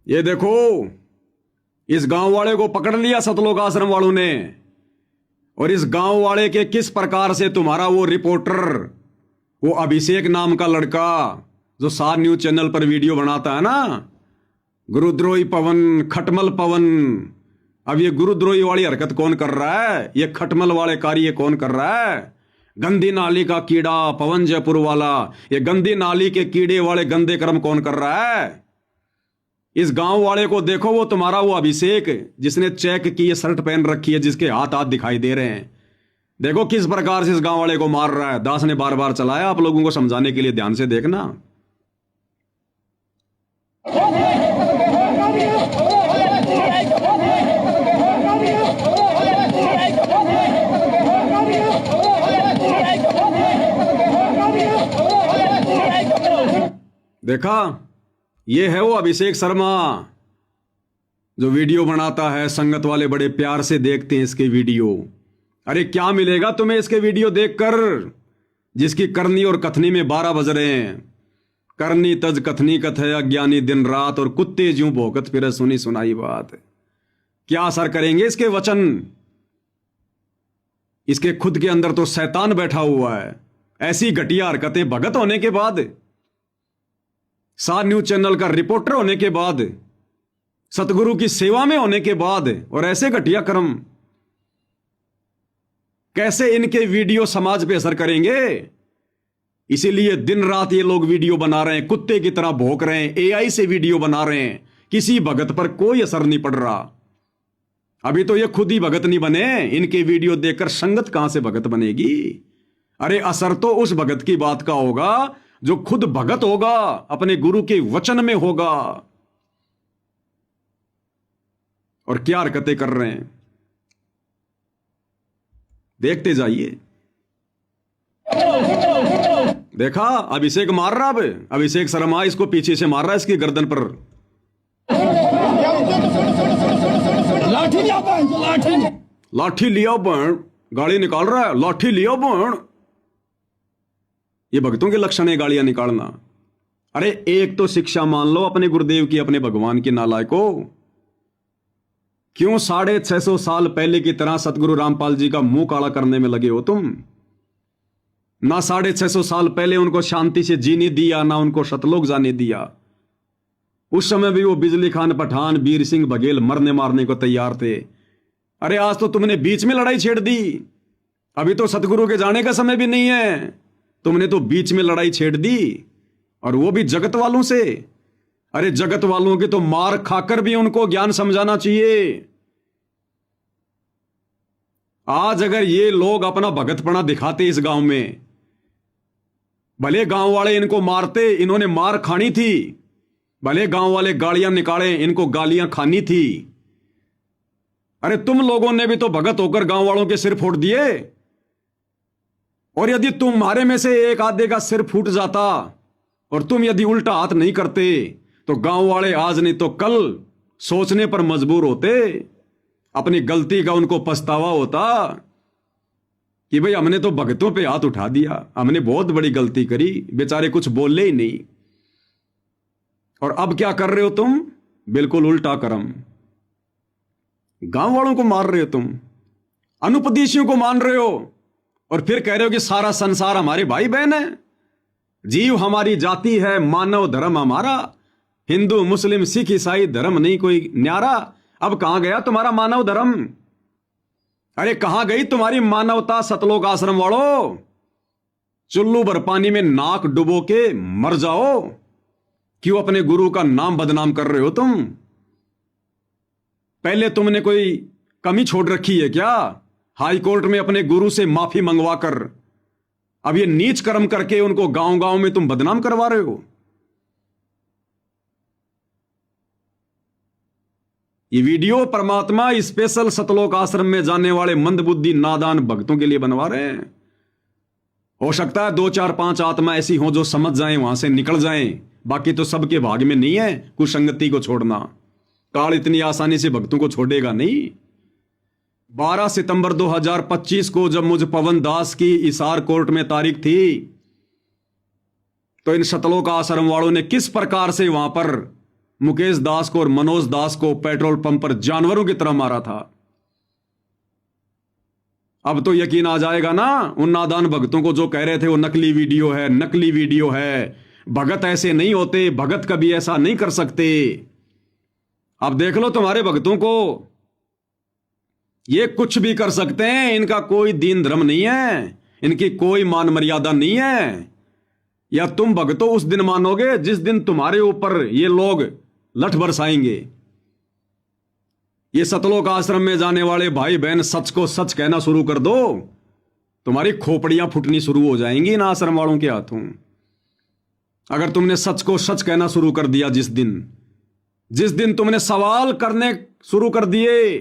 ये देखो इस गांव वाले को पकड़ लिया सतलोक आश्रम वालों ने, और इस गांव वाले के किस प्रकार से तुम्हारा वो रिपोर्टर, वो अभिषेक नाम का लड़का जो सार न्यूज चैनल पर वीडियो बनाता है ना, गुरुद्रोही पवन, खटमल पवन। अब ये गुरुद्रोही वाली हरकत कौन कर रहा है? ये खटमल वाले कार्य कौन कर रहा है? गंदी नाली का कीड़ा पवन जयपुर वाला, ये गंदी नाली के कीड़े वाले गंदे कर्म कौन कर रहा है? इस गांव वाले को देखो, वो तुम्हारा वो अभिषेक जिसने चेक की ये शर्ट पहन रखी है, जिसके हाथ हाथ दिखाई दे रहे हैं, देखो किस प्रकार से इस गांव वाले को मार रहा है। दास ने बार बार चलाया आप लोगों को समझाने के लिए, ध्यान से देखना। देखा, ये है वो अभिषेक शर्मा जो वीडियो बनाता है। संगत वाले बड़े प्यार से देखते हैं इसके वीडियो। अरे क्या मिलेगा तुम्हें इसके वीडियो देखकर, जिसकी करनी और कथनी में 12 बज रहे हैं। करनी तज कथनी कथ है, अज्ञानी दिन रात, और कुत्ते ज्यों भौंकत फिरे सुनी सुनाई बात। क्या असर करेंगे इसके वचन? इसके खुद के अंदर तो शैतान बैठा हुआ है। ऐसी घटिया हरकतें भगत होने के बाद, सार न्यूज चैनल का रिपोर्टर होने के बाद, सतगुरु की सेवा में होने के बाद, और ऐसे घटिया कर्म, कैसे इनके वीडियो समाज पे असर करेंगे? इसीलिए दिन रात ये लोग वीडियो बना रहे हैं, कुत्ते की तरह भौंक रहे हैं, एआई से वीडियो बना रहे हैं। किसी भगत पर कोई असर नहीं पड़ रहा। अभी तो ये खुद ही भगत नहीं बने, इनके वीडियो देखकर संगत कहां से भगत बनेगी? अरे असर तो उस भगत की बात का होगा जो खुद भगत होगा, अपने गुरु के वचन में होगा। और क्या हरकतें कर रहे हैं, देखते जाइए। देखा, अभिषेक मार रहा। अब अभिषेक शर्मा इसको पीछे से मार रहा है, इसकी गर्दन पर। लाठी लिया लाठी, लाठी लिया बण, गाड़ी निकाल रहा है। लाठी लिया बण, ये भक्तों के लक्षण है गाड़ियां निकालना। अरे एक तो शिक्षा मान लो अपने गुरुदेव की, अपने भगवान की नालायको। क्यों 650 साल पहले की तरह सतगुरु रामपाल जी का मुंह काला करने में लगे हो तुम? ना 650 साल पहले उनको शांति से जीने दिया, ना उनको सतलोक जाने दिया। उस समय भी वो बिजली खान पठान, बीर सिंह बघेल मरने मारने को तैयार थे। अरे आज तो तुमने बीच में लड़ाई छेड़ दी। अभी तो सतगुरु के जाने का समय भी नहीं है, तुमने तो बीच में लड़ाई छेड़ दी, और वो भी जगत वालों से। अरे जगत वालों की तो मार खाकर भी उनको ज्ञान समझाना चाहिए। आज अगर ये लोग अपना भगतपना दिखाते इस गांव में, भले गांव वाले इनको मारते, इन्होंने मार खानी थी। भले गांव वाले गालियां निकाले, इनको गालियां खानी थी। अरे तुम लोगों ने भी तो भगत होकर गांव वालों के सिर फोड़ दिए। और यदि तुम्हारे में से एक आधे का सिर फूट जाता और तुम यदि उल्टा हाथ नहीं करते, तो गांव वाले आज नहीं तो कल सोचने पर मजबूर होते। अपनी गलती का उनको पछतावा होता कि भाई हमने तो भगतों पे हाथ उठा दिया, हमने बहुत बड़ी गलती करी। बेचारे कुछ बोले ही नहीं। और अब क्या कर रहे हो तुम? बिल्कुल उल्टा कर्म। गांव वालों को मार रहे हो तुम, अनुपदेशियों को मान रहे हो, और फिर कह रहे हो कि सारा संसार हमारे भाई बहन है, जीव हमारी जाति है, मानव धर्म हमारा, हिंदू मुस्लिम सिख ईसाई धर्म नहीं कोई न्यारा। अब कहां गया तुम्हारा मानव धर्म? अरे कहां गई तुम्हारी मानवता? सतलोक आश्रम वालों, चुल्लू भर पानी में नाक डुबो के मर जाओ। क्यों अपने गुरु का नाम बदनाम कर रहे हो तुम? पहले तुमने कोई कमी छोड़ रखी है क्या? हाई कोर्ट में अपने गुरु से माफी मंगवाकर अब ये नीच कर्म करके उनको गांव गांव में तुम बदनाम करवा रहे हो। ये वीडियो परमात्मा स्पेशल सतलोक आश्रम में जाने वाले मंदबुद्धि नादान भक्तों के लिए बनवा रहे हैं। हो सकता है 2 4 5 आत्मा ऐसी हो जो समझ जाएं, वहां से निकल जाएं। बाकी तो सबके भाग में नहीं है कुसंगति को छोड़ना। काल इतनी आसानी से भक्तों को छोड़ेगा नहीं। 12 सितंबर 2025 को जब मुझ पवन दास की इसार कोर्ट में तारीख थी, तो इन सतलोक आश्रम वालों ने किस प्रकार से वहां पर मुकेश दास को और मनोज दास को पेट्रोल पंप पर जानवरों की तरह मारा था। अब तो यकीन आ जाएगा ना उन नादान भक्तों को जो कह रहे थे वो नकली वीडियो है, नकली वीडियो है, भगत ऐसे नहीं होते, भगत कभी ऐसा नहीं कर सकते। अब देख लो तुम्हारे भक्तों को, ये कुछ भी कर सकते हैं, इनका कोई दीन धर्म नहीं है, इनकी कोई मान मर्यादा नहीं है। या तुम भक्तों उस दिन मानोगे जिस दिन तुम्हारे ऊपर ये लोग लठ बरसाएंगे। ये सतलोक आश्रम में जाने वाले भाई बहन सच को सच कहना शुरू कर दो, तुम्हारी खोपड़ियां फुटनी शुरू हो जाएंगी इन आश्रम वालों के हाथों। अगर तुमने सच को सच कहना शुरू कर दिया, जिस दिन तुमने सवाल करने शुरू कर दिए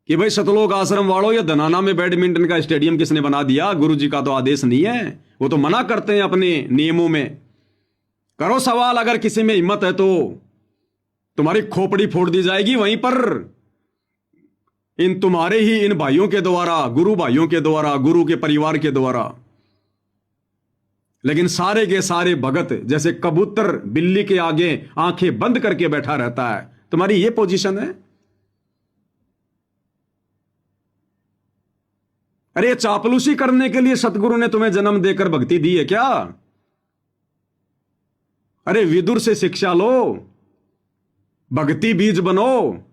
कि भाई सतलोक आश्रम वालों, ये धनाना में बैडमिंटन का स्टेडियम किसने बना दिया? गुरु जी का तो आदेश नहीं है, वो तो मना करते हैं अपने नियमों में। करो सवाल, अगर किसी में हिम्मत है तो तुम्हारी खोपड़ी फोड़ दी जाएगी वहीं पर, इन तुम्हारे ही इन भाइयों के द्वारा, गुरु भाइयों के द्वारा, गुरु के परिवार के द्वारा। लेकिन सारे के सारे भगत जैसे कबूतर बिल्ली के आगे आंखें बंद करके बैठा रहता है। तुम्हारी ये पोजीशन है। अरे चापलूसी करने के लिए सतगुरु ने तुम्हें जन्म देकर भक्ति दी है क्या? अरे विदुर से शिक्षा लो, भक्ति बीज बनो।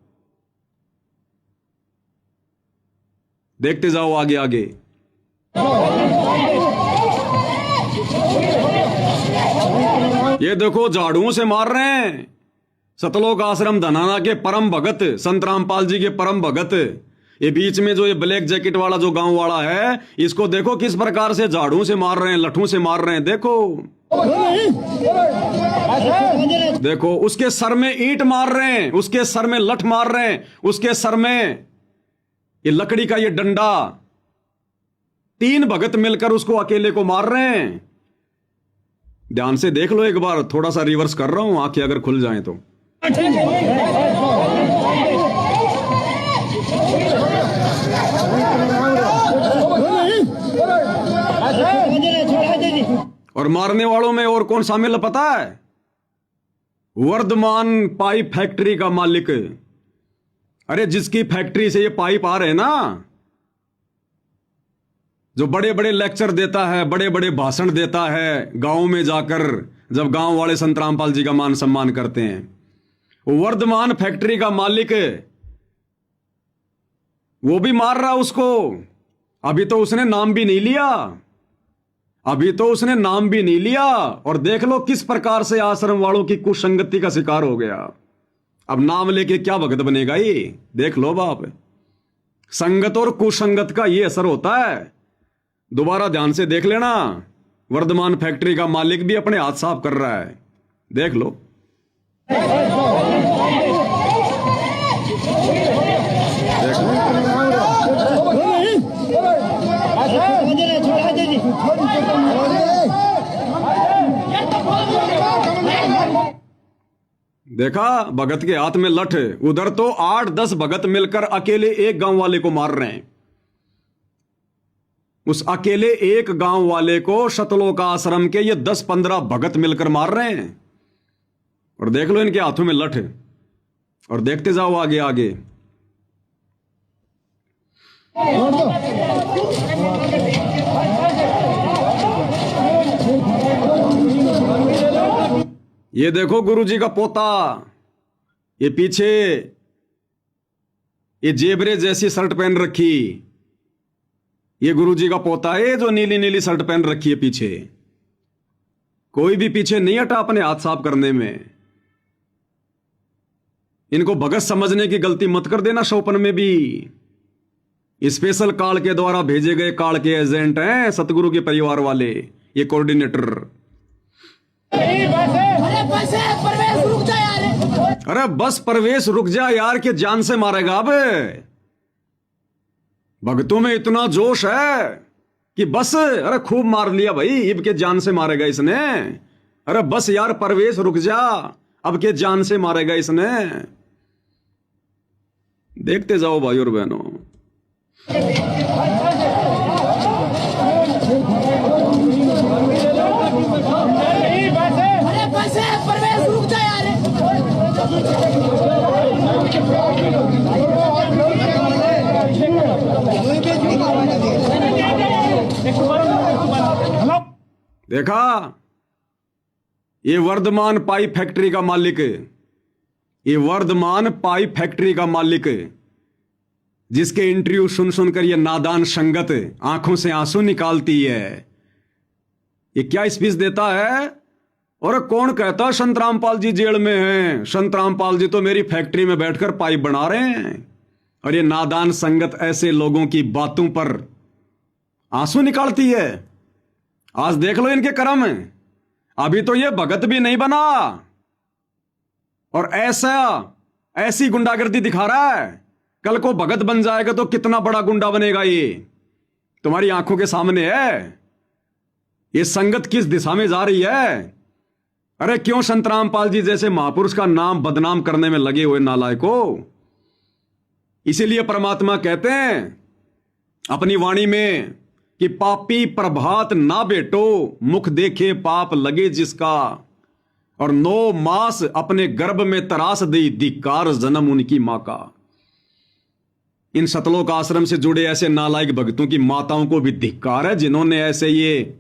देखते जाओ आगे आगे। ये देखो झाड़ुओं से मार रहे हैं सतलोक आश्रम धनाना के परम भगत संत रामपाल जी के परम भगत। ये बीच में जो ये ब्लैक जैकेट वाला जो गांव वाला है, इसको देखो किस प्रकार से झाड़ू से मार रहे हैं, लठों से मार रहे हैं। देखो देखो, उसके सर में ईंट मार रहे हैं, उसके सर में लठ मार रहे हैं, उसके सर में ये लकड़ी का ये डंडा। 3 भगत मिलकर उसको अकेले को मार रहे हैं। ध्यान से देख लो एक बार, थोड़ा सा रिवर्स कर रहा हूं, आंखें अगर खुल जाएं तो। और मारने वालों में और कौन शामिल है पता है? वर्धमान पाइप फैक्ट्री का मालिक। अरे जिसकी फैक्ट्री से ये पाइप आ रहे हैं ना, जो बड़े बड़े लेक्चर देता है, बड़े बड़े भाषण देता है गांव में जाकर, जब गांव वाले संत रामपाल जी का मान सम्मान करते हैं, वर्धमान फैक्ट्री का मालिक वो भी मार रहा उसको। अभी तो उसने नाम भी नहीं लिया, अभी तो उसने नाम भी नहीं लिया। और देख लो किस प्रकार से आश्रम वालों की कुसंगति का शिकार हो गया। अब नाम लेके क्या भगत बनेगा ये? देख लो बाप, संगत और कुसंगत का ये असर होता है। दोबारा ध्यान से देख लेना, वर्धमान फैक्ट्री का मालिक भी अपने हाथ साफ कर रहा है। देख लो। देखा, भगत के हाथ में लठ। उधर तो 8-10 भगत मिलकर अकेले एक गांव वाले को मार रहे हैं। उस अकेले एक गांव वाले को सतलोक आश्रम के ये 10-15 भगत मिलकर मार रहे हैं। और देख लो इनके हाथों में लठ। और देखते जाओ आगे आगे। ये देखो गुरुजी का पोता, ये पीछे ये जेबरे जैसी शर्ट पहन रखी, ये गुरुजी का पोता है जो नीली नीली शर्ट पहन रखी है पीछे। कोई भी पीछे नहीं हटा अपने हाथ साफ करने में। इनको भगत समझने की गलती मत कर देना। शोपन में भी स्पेशल काल के द्वारा भेजे गए काल के एजेंट हैं सतगुरु के परिवार वाले, ये कोऑर्डिनेटर। अरे बस प्रवेश रुक जा यार, के जान से मारेगा। अब भक्तों में इतना जोश है कि बस, अरे खूब मार लिया भाई, इब के जान से मारेगा इसने। अरे बस यार प्रवेश रुक जा, अब के जान से मारेगा इसने। देखते जाओ भाई और बहनों। प्रवेश रुक जा यार। देखा, ये वर्धमान पाइप फैक्ट्री का मालिक, ये वर्धमान पाइप फैक्ट्री का मालिक, जिसके इंटरव्यू सुन सुनकर ये नादान संगत आंखों से आंसू निकालती है। ये क्या स्पीच देता है? और कौन कहता संत रामपाल जी जेल में हैं? संत रामपाल जी तो मेरी फैक्ट्री में बैठकर पाइप बना रहे हैं। और ये नादान संगत ऐसे लोगों की बातों पर आंसू निकालती है। आज देख लो इनके कर्म। अभी तो ये भगत भी नहीं बना और ऐसी गुंडागर्दी दिखा रहा है। कल को भगत बन जाएगा तो कितना बड़ा गुंडा बनेगा। ये तुम्हारी आंखों के सामने है। ये संगत किस दिशा में जा रही है। अरे क्यों संत रामपाल जी जैसे महापुरुष का नाम बदनाम करने में लगे हुए नालायको? इसीलिए परमात्मा कहते हैं अपनी वाणी में कि पापी प्रभात ना बेटो, मुख देखे पाप लगे जिसका, और 9 मास अपने गर्भ में तरास दी, धिक्कार जन्म उनकी मां का। इन सतलोक आश्रम से जुड़े ऐसे नालायक भक्तों की माताओं को भी धिक्कार है, जिन्होंने ऐसे ये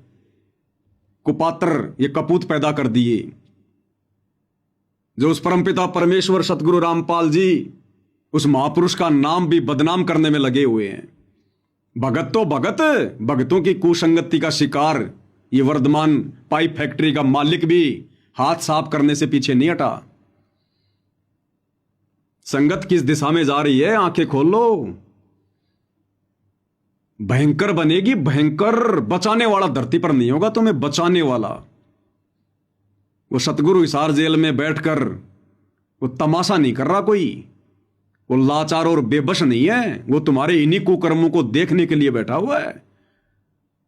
कुपात्र, ये कपूत पैदा कर दिए, जो उस परमपिता परमेश्वर सतगुरु रामपाल जी, उस महापुरुष का नाम भी बदनाम करने में लगे हुए हैं। भगत तो भगत, भगतों की कुसंगति का शिकार ये वर्धमान पाइप फैक्ट्री का मालिक भी हाथ साफ करने से पीछे नहीं हटा। संगत किस दिशा में जा रही है, आंखें खोल लो। भयंकर बनेगी, भयंकर। बचाने वाला धरती पर नहीं होगा तुम्हें, बचाने वाला। वो सतगुरु हिसार जेल में बैठकर वो तमाशा नहीं कर रहा कोई, वो लाचार और बेबस नहीं है, वो तुम्हारे इन्हीं कुकर्मों को देखने के लिए बैठा हुआ है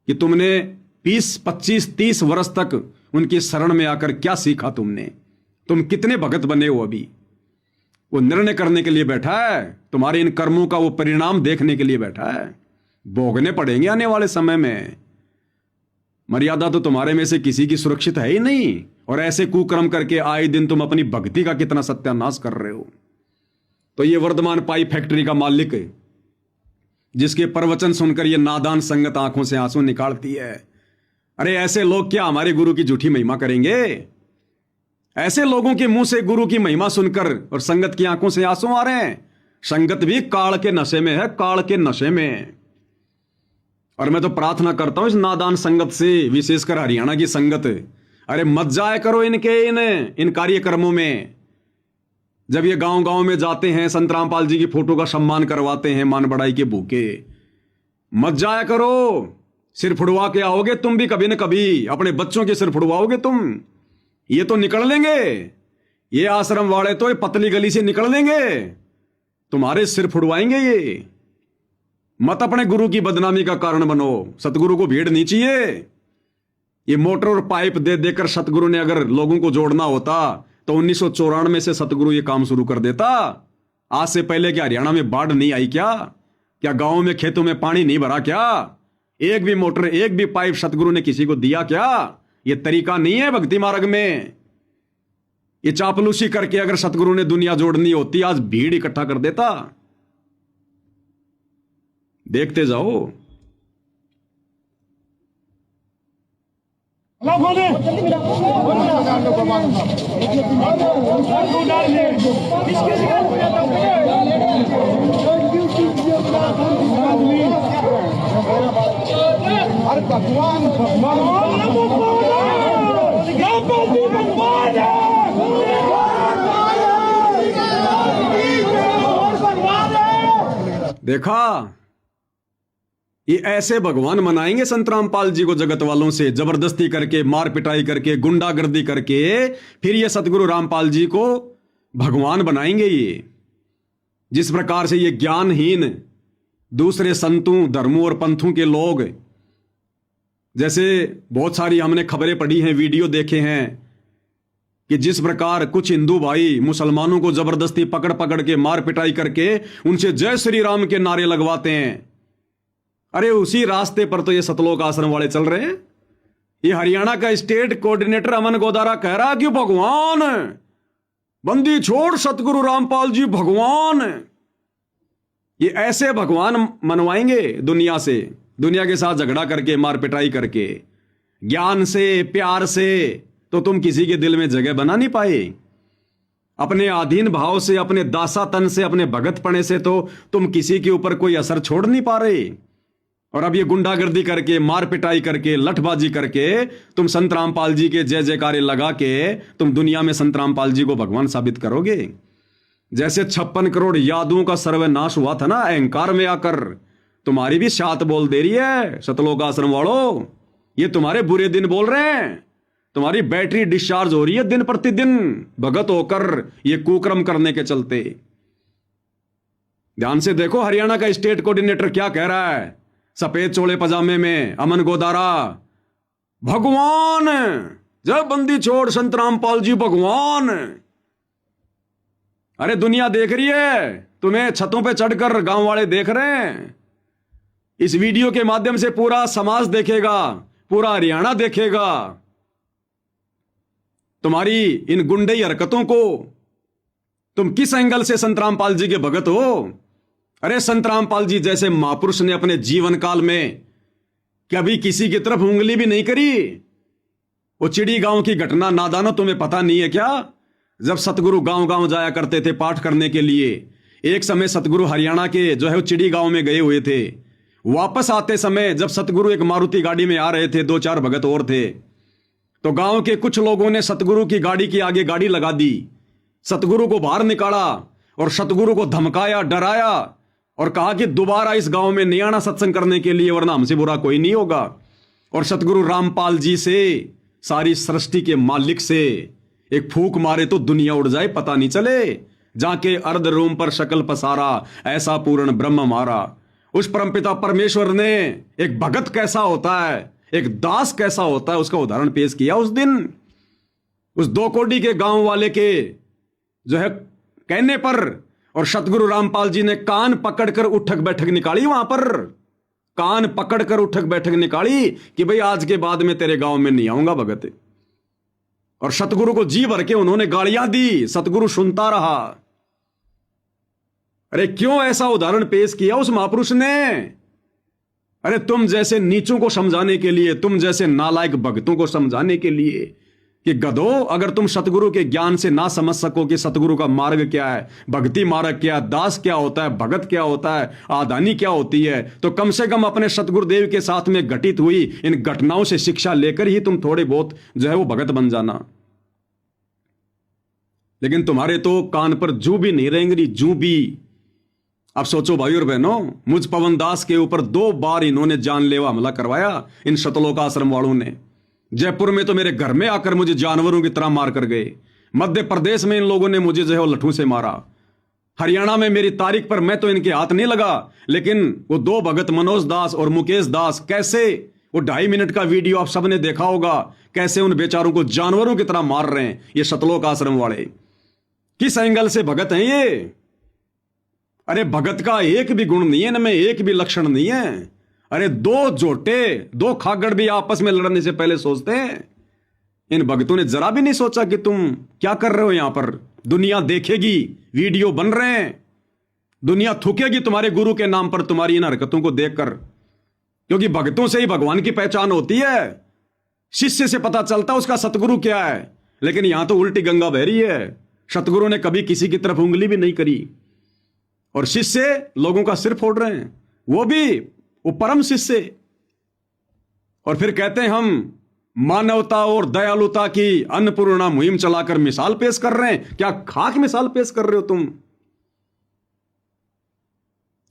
कि तुमने 20, 25, 30 वर्ष तक उनकी शरण में आकर क्या सीखा तुमने, तुम कितने भगत बने हो। अभी वो निर्णय करने के लिए बैठा है, तुम्हारे इन कर्मों का वो परिणाम देखने के लिए बैठा है। भोगने पड़ेंगे आने वाले समय में। मर्यादा तो तुम्हारे में से किसी की सुरक्षित है ही नहीं, और ऐसे कुकर्म करके आए दिन तुम अपनी भक्ति का कितना सत्यानाश कर रहे हो। तो ये वर्धमान पाइप फैक्ट्री का मालिक, जिसके प्रवचन सुनकर ये नादान संगत आंखों से आंसू निकालती है, अरे ऐसे लोग क्या हमारे गुरु की झूठी महिमा करेंगे? ऐसे लोगों के मुंह से गुरु की महिमा सुनकर और संगत की आंखों से आंसू आ रहे हैं। संगत भी काल के नशे में है, काल के नशे में। और मैं तो प्रार्थना करता हूं इस नादान संगत से, विशेषकर हरियाणा की संगत, अरे मत जाया करो इनके इन कार्यक्रमों में। जब ये गांव गांव में जाते हैं, संत रामपाल जी की फोटो का सम्मान करवाते हैं मान बढ़ाई के भूखे, मत जाया करो। सिर फुड़वा के आओगे तुम भी कभी न कभी, अपने बच्चों के सिर फुड़वाओगे तुम। ये तो निकल लेंगे, ये आश्रम वाले तो ये पतली गली से निकल लेंगे, तुम्हारे सिर फुड़वाएंगे ये। मत अपने गुरु की बदनामी का कारण बनो। सतगुरु को भीड़ नहीं चाहिए। ये मोटर और पाइप दे देकर सतगुरु ने अगर लोगों को जोड़ना होता तो 1994 से सतगुरु ये काम शुरू कर देता। आज से पहले क्या हरियाणा में बाढ़ नहीं आई क्या गांव में खेतों में पानी नहीं भरा क्या? एक भी मोटर, एक भी पाइप सतगुरु ने किसी को दिया क्या? ये तरीका नहीं है भक्ति मार्ग में। ये चापलूसी करके अगर सतगुरु ने दुनिया जोड़नी होती, आज भीड़ इकट्ठा कर देता। देखते जाओ। भगवान देखा, ये ऐसे भगवान मनाएंगे संत रामपाल जी को जगत वालों से जबरदस्ती करके, मार पिटाई करके, गुंडागर्दी करके, फिर ये सतगुरु रामपाल जी को भगवान बनाएंगे। ये जिस प्रकार से ये ज्ञानहीन दूसरे संतों, धर्मों और पंथों के लोग, जैसे बहुत सारी हमने खबरें पढ़ी हैं, वीडियो देखे हैं कि जिस प्रकार कुछ हिंदू भाई मुसलमानों को जबरदस्ती पकड़ पकड़ के मार पिटाई करके उनसे जय श्री राम के नारे लगवाते हैं। अरे उसी रास्ते पर तो ये सतलोक आश्रम वाले चल रहे हैं। ये हरियाणा का स्टेट कोऑर्डिनेटर अमन गोदारा कह रहा कि भगवान, बंदी छोड़ सतगुरु रामपाल जी भगवान। ये ऐसे भगवान मनवाएंगे दुनिया से, दुनिया के साथ झगड़ा करके, मार पिटाई करके। ज्ञान से, प्यार से तो तुम किसी के दिल में जगह बना नहीं पाए। अपने आधीन भाव से, अपने दासातन से, अपने भगतपने से तो तुम किसी के ऊपर कोई असर छोड़ नहीं पा रहे। और अब ये गुंडागर्दी करके, मार पिटाई करके, लठबाजी करके तुम संत रामपाल जी के जय जयकारे लगा के तुम दुनिया में संत रामपाल जी को भगवान साबित करोगे। जैसे 56 करोड़ यादवों का सर्वनाश हुआ था ना अहंकार में आकर, तुम्हारी भी शात बोल दे रही है सतलोक आश्रम वालों। ये तुम्हारे बुरे दिन बोल रहे हैं। तुम्हारी बैटरी डिस्चार्ज हो रही है दिन प्रतिदिन भगत होकर, ये कुक्रम करने के चलते। ध्यान से देखो हरियाणा का स्टेट कोऑर्डिनेटर क्या कह रहा है, सफेद चोले पजामे में अमन गोदारा, भगवान जय बंदी छोड़ संत रामपाल जी भगवान। अरे दुनिया देख रही है, तुम्हें छतों पे चढ़कर गांव वाले देख रहे हैं। इस वीडियो के माध्यम से पूरा समाज देखेगा, पूरा हरियाणा देखेगा तुम्हारी इन गुंडई हरकतों को। तुम किस एंगल से संत रामपाल जी के भगत हो? अरे संत रामपाल जी जैसे महापुरुष ने अपने जीवन काल में कभी किसी की तरफ उंगली भी नहीं करी। वो चिड़ी गांव की घटना नादानो तुम्हें पता नहीं है क्या? जब सतगुरु गांव गांव जाया करते थे पाठ करने के लिए, एक समय सतगुरु हरियाणा के जो है वो चिड़ी गांव में गए हुए थे। वापस आते समय जब सतगुरु एक मारुति गाड़ी में आ रहे थे, 2-4 भगत और थे, तो गांव के कुछ लोगों ने सतगुरु की गाड़ी के आगे गाड़ी लगा दी, सतगुरु को बाहर निकाला और सतगुरु को धमकाया, डराया और कहा कि दोबारा इस गांव में नहीं आना सत्संग करने के लिए, वरना हमसे बुरा कोई नहीं होगा। और सतगुरु रामपाल जी से, सारी सृष्टि के मालिक से एक फूक मारे तो दुनिया उड़ जाए, पता नहीं चले। जाके अर्ध रोम पर शकल पसारा, ऐसा पूर्ण ब्रह्म मारा। उस परमपिता परमेश्वर ने एक भगत कैसा होता है, एक दास कैसा होता है, उसका उदाहरण पेश किया उस दिन। उस 2 कोडी के गांव वाले के जो है कहने पर, और सतगुरु रामपाल जी ने कान पकड़कर उठक बैठक निकाली वहां पर, कान पकड़कर उठक बैठक निकाली कि भाई आज के बाद में तेरे गांव में नहीं आऊंगा भगत। और सतगुरु को जी भर के उन्होंने गालियां दी, सतगुरु सुनता रहा। अरे क्यों ऐसा उदाहरण पेश किया उस महापुरुष ने? अरे तुम जैसे नीचों को समझाने के लिए, तुम जैसे नालायक भक्तों को समझाने के लिए कि गधो, अगर तुम सतगुरु के ज्ञान से ना समझ सको कि सतगुरु का मार्ग क्या है, भक्ति मार्ग क्या है, दास क्या होता है, भगत क्या होता है, आदानी क्या होती है, तो कम से कम अपने सतगुरुदेव के साथ में घटित हुई इन घटनाओं से शिक्षा लेकर ही तुम थोड़े बहुत जो है वो भगत बन जाना। लेकिन तुम्हारे तो कान पर जू भी नहीं रहेंगी, जू भी। अब सोचो भाई और बहनों, मुझ पवन दास के ऊपर 2 बार इन्होंने जानलेवा हमला करवाया, इन शतलोक आश्रम वालों ने। जयपुर में तो मेरे घर में आकर मुझे जानवरों की तरह मार कर गए। मध्य प्रदेश में इन लोगों ने मुझे जो है लठू से मारा। हरियाणा में मेरी तारीख पर मैं तो इनके हाथ नहीं लगा, लेकिन वो 2 भगत मनोज दास और मुकेश दास, कैसे वो 2.5 मिनट का वीडियो आप सबने देखा होगा, कैसे उन बेचारों को जानवरों की तरह मार रहे हैं ये शतलोक आश्रम वाले। किस एंगल से भगत हैं ये? अरे भगत का एक भी गुण नहीं है, इनमें एक भी लक्षण नहीं है। अरे 2 जोटे, 2 खागड़ भी आपस में लड़ने से पहले सोचते हैं। इन भक्तों ने जरा भी नहीं सोचा कि तुम क्या कर रहे हो यहां पर। दुनिया देखेगी, वीडियो बन रहे हैं, दुनिया थूकेगी तुम्हारे गुरु के नाम पर तुम्हारी इन हरकतों को देखकर, क्योंकि भक्तों से ही भगवान की पहचान होती है। शिष्य से पता चलता उसका सतगुरु क्या है। लेकिन यहां तो उल्टी गंगा बह रही है। सतगुरु ने कभी किसी की तरफ उंगली भी नहीं करी और शिष्य लोगों का सिर फोड़ रहे हैं, वो भी वो परम शिष्य। और फिर कहते हैं हम मानवता और दयालुता की अन्नपूर्णा मुहिम चलाकर मिसाल पेश कर रहे हैं। क्या खाक मिसाल पेश कर रहे हो तुम?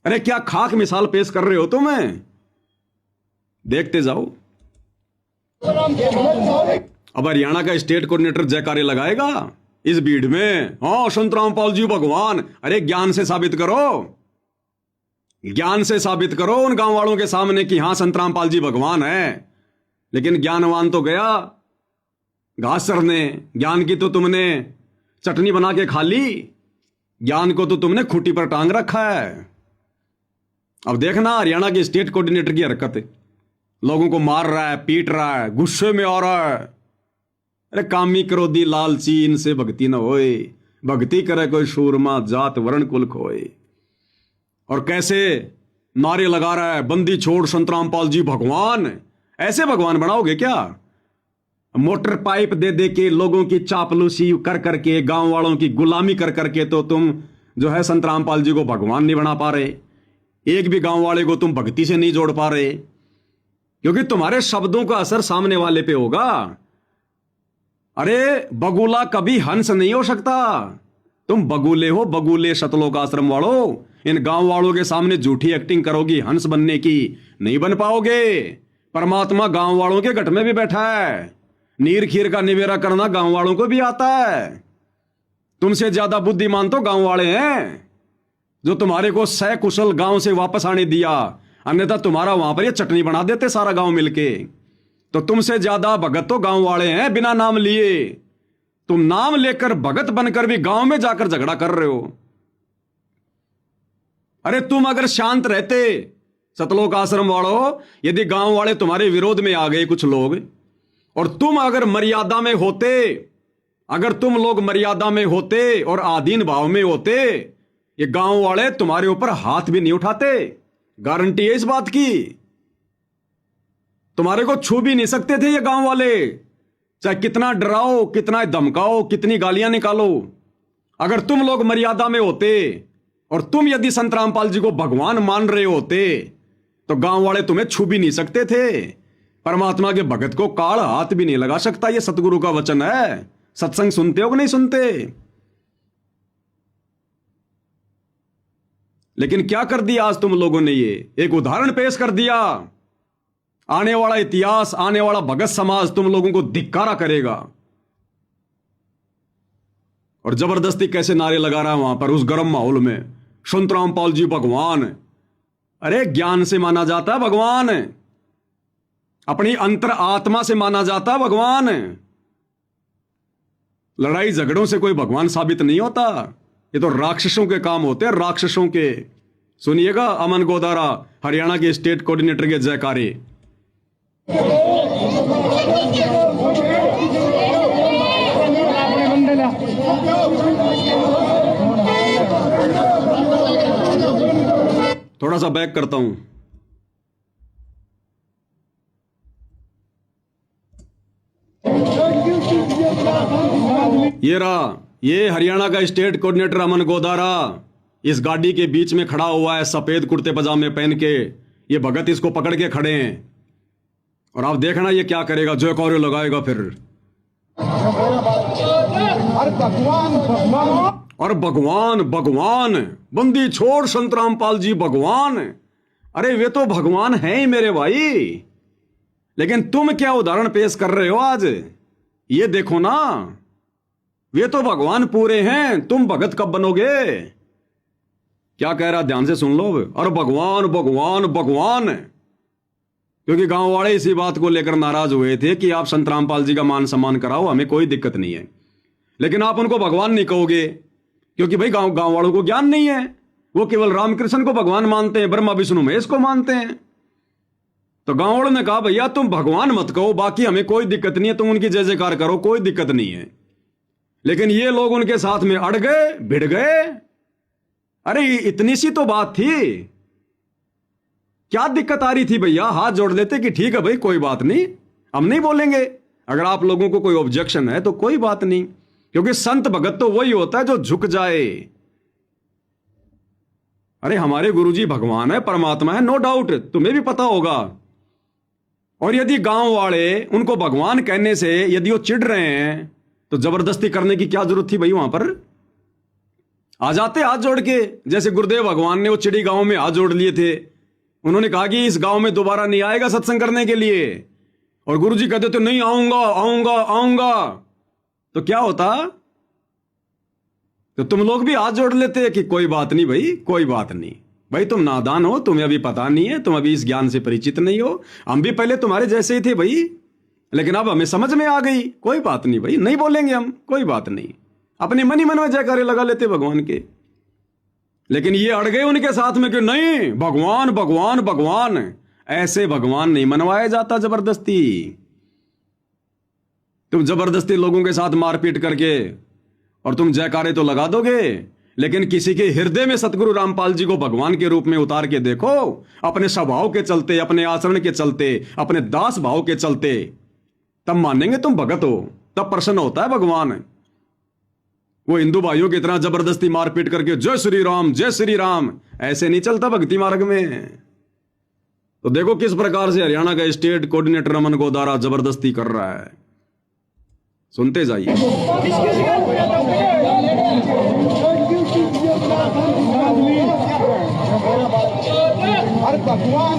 अरे क्या खाक मिसाल पेश कर रहे हो तुम? देखते जाओ। अब हरियाणा का स्टेट कोऑर्डिनेटर जयकारे लगाएगा इस भीड़ में, हाँ संत रामपाल जी भगवान। अरे ज्ञान से साबित करो, ज्ञान से साबित करो उन गांव वालों के सामने कि हां संत रामपाल जी भगवान है। लेकिन ज्ञानवान तो गया घास चरने। ज्ञान की तो तुमने चटनी बना के खा ली, ज्ञान को तो तुमने खूंटी पर टांग रखा है। अब देखना हरियाणा के स्टेट कोऑर्डिनेटर की हरकत, लोगों को मार रहा है, पीट रहा है, गुस्से में आ रहा है। अरे कामी क्रोधी लालची इनसे भक्ति न होए, भक्ति करे कोई शूरमा जात वर्ण कुल खोए। और कैसे नारे लगा रहा है, बंदी छोड़ संत रामपाल जी भगवान। ऐसे भगवान बनाओगे क्या? मोटर पाइप दे दे के लोगों की चापलूसी कर करके, गांव वालों की गुलामी कर करके तो तुम जो है संत रामपाल जी को भगवान नहीं बना पा रहे। एक भी गांव वाले को तुम भक्ति से नहीं जोड़ पा रहे, क्योंकि तुम्हारे शब्दों का असर सामने वाले पे होगा। अरे बगुला कभी हंस नहीं हो सकता। तुम बगुले हो, बगुले शतलोक आश्रम वालों। इन गांव वालों के सामने झूठी एक्टिंग करोगी हंस बनने की, नहीं बन पाओगे। परमात्मा गांव वालों के गट में भी बैठा है। नीर खीर का निवेरा करना गांव वालों को भी आता है। तुमसे ज्यादा बुद्धिमान तो गांव वाले हैं, जो तुम्हारे को सकुशल गांव से वापस आने दिया। अन्यथा तुम्हारा वहां पर ये चटनी बना देते सारा गांव मिलके। तो तुमसे ज्यादा भगत तो गांव वाले हैं बिना नाम लिए। तुम नाम लेकर भगत बनकर भी गांव में जाकर झगड़ा कर रहे हो। अरे तुम अगर शांत रहते, सतलोक आश्रम वालों, यदि गांव वाले तुम्हारे विरोध में आ गए कुछ लोग, और तुम अगर मर्यादा में होते, अगर तुम लोग मर्यादा में होते और आधीन भाव में होते, ये गांव वाले तुम्हारे ऊपर हाथ भी नहीं उठाते। गारंटी है इस बात की। तुम्हारे को छू भी नहीं सकते थे ये गांव वाले, चाहे कितना डराओ, कितना धमकाओ, कितनी गालियां निकालो। अगर तुम लोग मर्यादा में होते और तुम यदि संत रामपाल जी को भगवान मान रहे होते तो गांव वाले तुम्हें छू भी नहीं सकते थे। परमात्मा के भगत को काल हाथ भी नहीं लगा सकता, ये सतगुरु का वचन है। सत्संग सुनते हो कि नहीं सुनते? लेकिन क्या कर दिया आज तुम लोगों ने? ये एक उदाहरण पेश कर दिया। आने वाला इतिहास, आने वाला भगत समाज तुम लोगों को धिक्कारा करेगा। और जबरदस्ती कैसे नारे लगा रहा है वहां पर उस गर्म माहौल में, संत रामपाल जी भगवान। अरे ज्ञान से माना जाता है भगवान, अपनी अंतर आत्मा से माना जाता है भगवान। लड़ाई झगड़ों से कोई भगवान साबित नहीं होता। ये तो राक्षसों के काम होते हैं, राक्षसों के। सुनिएगा अमन गोदारा हरियाणा के स्टेट कोऑर्डिनेटर के जयकारे। थोड़ा सा बैक करता हूं। ये रहा, ये हरियाणा का स्टेट कोऑर्डिनेटर अमन गोदारा इस गाड़ी के बीच में खड़ा हुआ है, सफेद कुर्ते पजामे पहन के। ये भगत इसको पकड़ के खड़े हैं और आप देखना ये क्या करेगा, जयकारे लगाएगा फिर। और भगवान भगवान, बंदी छोड़ संत रामपाल जी भगवान। अरे वे तो भगवान हैं ही मेरे भाई, लेकिन तुम क्या उदाहरण पेश कर रहे हो आज? ये देखो ना, वे तो भगवान पूरे हैं, तुम भगत कब बनोगे? क्या कह रहा, ध्यान से सुन लो। और भगवान भगवान भगवान, क्योंकि गांव वाले इसी बात को लेकर नाराज हुए थे कि आप संत रामपाल जी का मान सम्मान कराओ, हमें कोई दिक्कत नहीं है, लेकिन आप उनको भगवान नहीं कहोगे, क्योंकि भाई गांव वालों को ज्ञान नहीं है। वो केवल रामकृष्ण को भगवान मानते हैं, ब्रह्मा विष्णु महेश को मानते हैं। तो गांव वालों ने कहा भैया तुम भगवान मत कहो, बाकी हमें कोई दिक्कत नहीं है, तुम उनकी जय जयकार करो, कोई दिक्कत नहीं है। लेकिन ये लोग उनके साथ में अड़ गए, भिड़ गए। अरे इतनी सी तो बात थी, क्या दिक्कत आ रही थी भैया? हाथ जोड़ लेते कि ठीक है भाई कोई बात नहीं, हम नहीं बोलेंगे। अगर आप लोगों को कोई ऑब्जेक्शन है तो कोई बात नहीं, क्योंकि संत भगत तो वही होता है जो झुक जाए। अरे हमारे गुरुजी भगवान है, परमात्मा है, नो डाउट, तुम्हें भी पता होगा। और यदि गांव वाले उनको भगवान कहने से यदि वो चिढ़ रहे हैं तो जबरदस्ती करने की क्या जरूरत थी भाई? वहां पर आ जाते हाथ जोड़ के, जैसे गुरुदेव भगवान ने वो चिड़ी गांव में हाथ जोड़ लिए थे। उन्होंने कहा कि इस गांव में दोबारा नहीं आएगा सत्संग करने के लिए, और गुरुजी कहते थे नहीं आऊंगा आऊंगा आऊंगा, तो क्या होता? तो तुम लोग भी हाथ जोड़ लेते कि कोई बात नहीं भाई, कोई बात नहीं भाई, तुम नादान हो, तुम्हें अभी पता नहीं है, तुम अभी इस ज्ञान से परिचित नहीं हो। हम भी पहले तुम्हारे जैसे ही थे भाई, लेकिन अब हमें समझ में आ गई, कोई बात नहीं भाई, नहीं बोलेंगे हम, कोई बात नहीं। अपने मन ही मन में जयकारे लगा लेते भगवान के। लेकिन ये अड़ गए उनके साथ में कि नहीं, भगवान भगवान भगवान। ऐसे भगवान नहीं मनवाया जाता जबरदस्ती। तुम जबरदस्ती लोगों के साथ मारपीट करके और तुम जयकारे तो लगा दोगे, लेकिन किसी के हृदय में सतगुरु रामपाल जी को भगवान के रूप में उतार के देखो, अपने स्वभाव के चलते, अपने आचरण के चलते, अपने दास भाव के चलते, तब मानेंगे तुम भगत हो, तब प्रसन्न होता है भगवान। वो हिंदू भाइयों की तरह जबरदस्ती मारपीट करके जय श्री राम जय श्री राम, ऐसे नहीं चलता भक्ति मार्ग में। तो देखो किस प्रकार से हरियाणा का स्टेट कोऑर्डिनेटर अमन गोदारा जबरदस्ती कर रहा है, सुनते जाइए। भगवान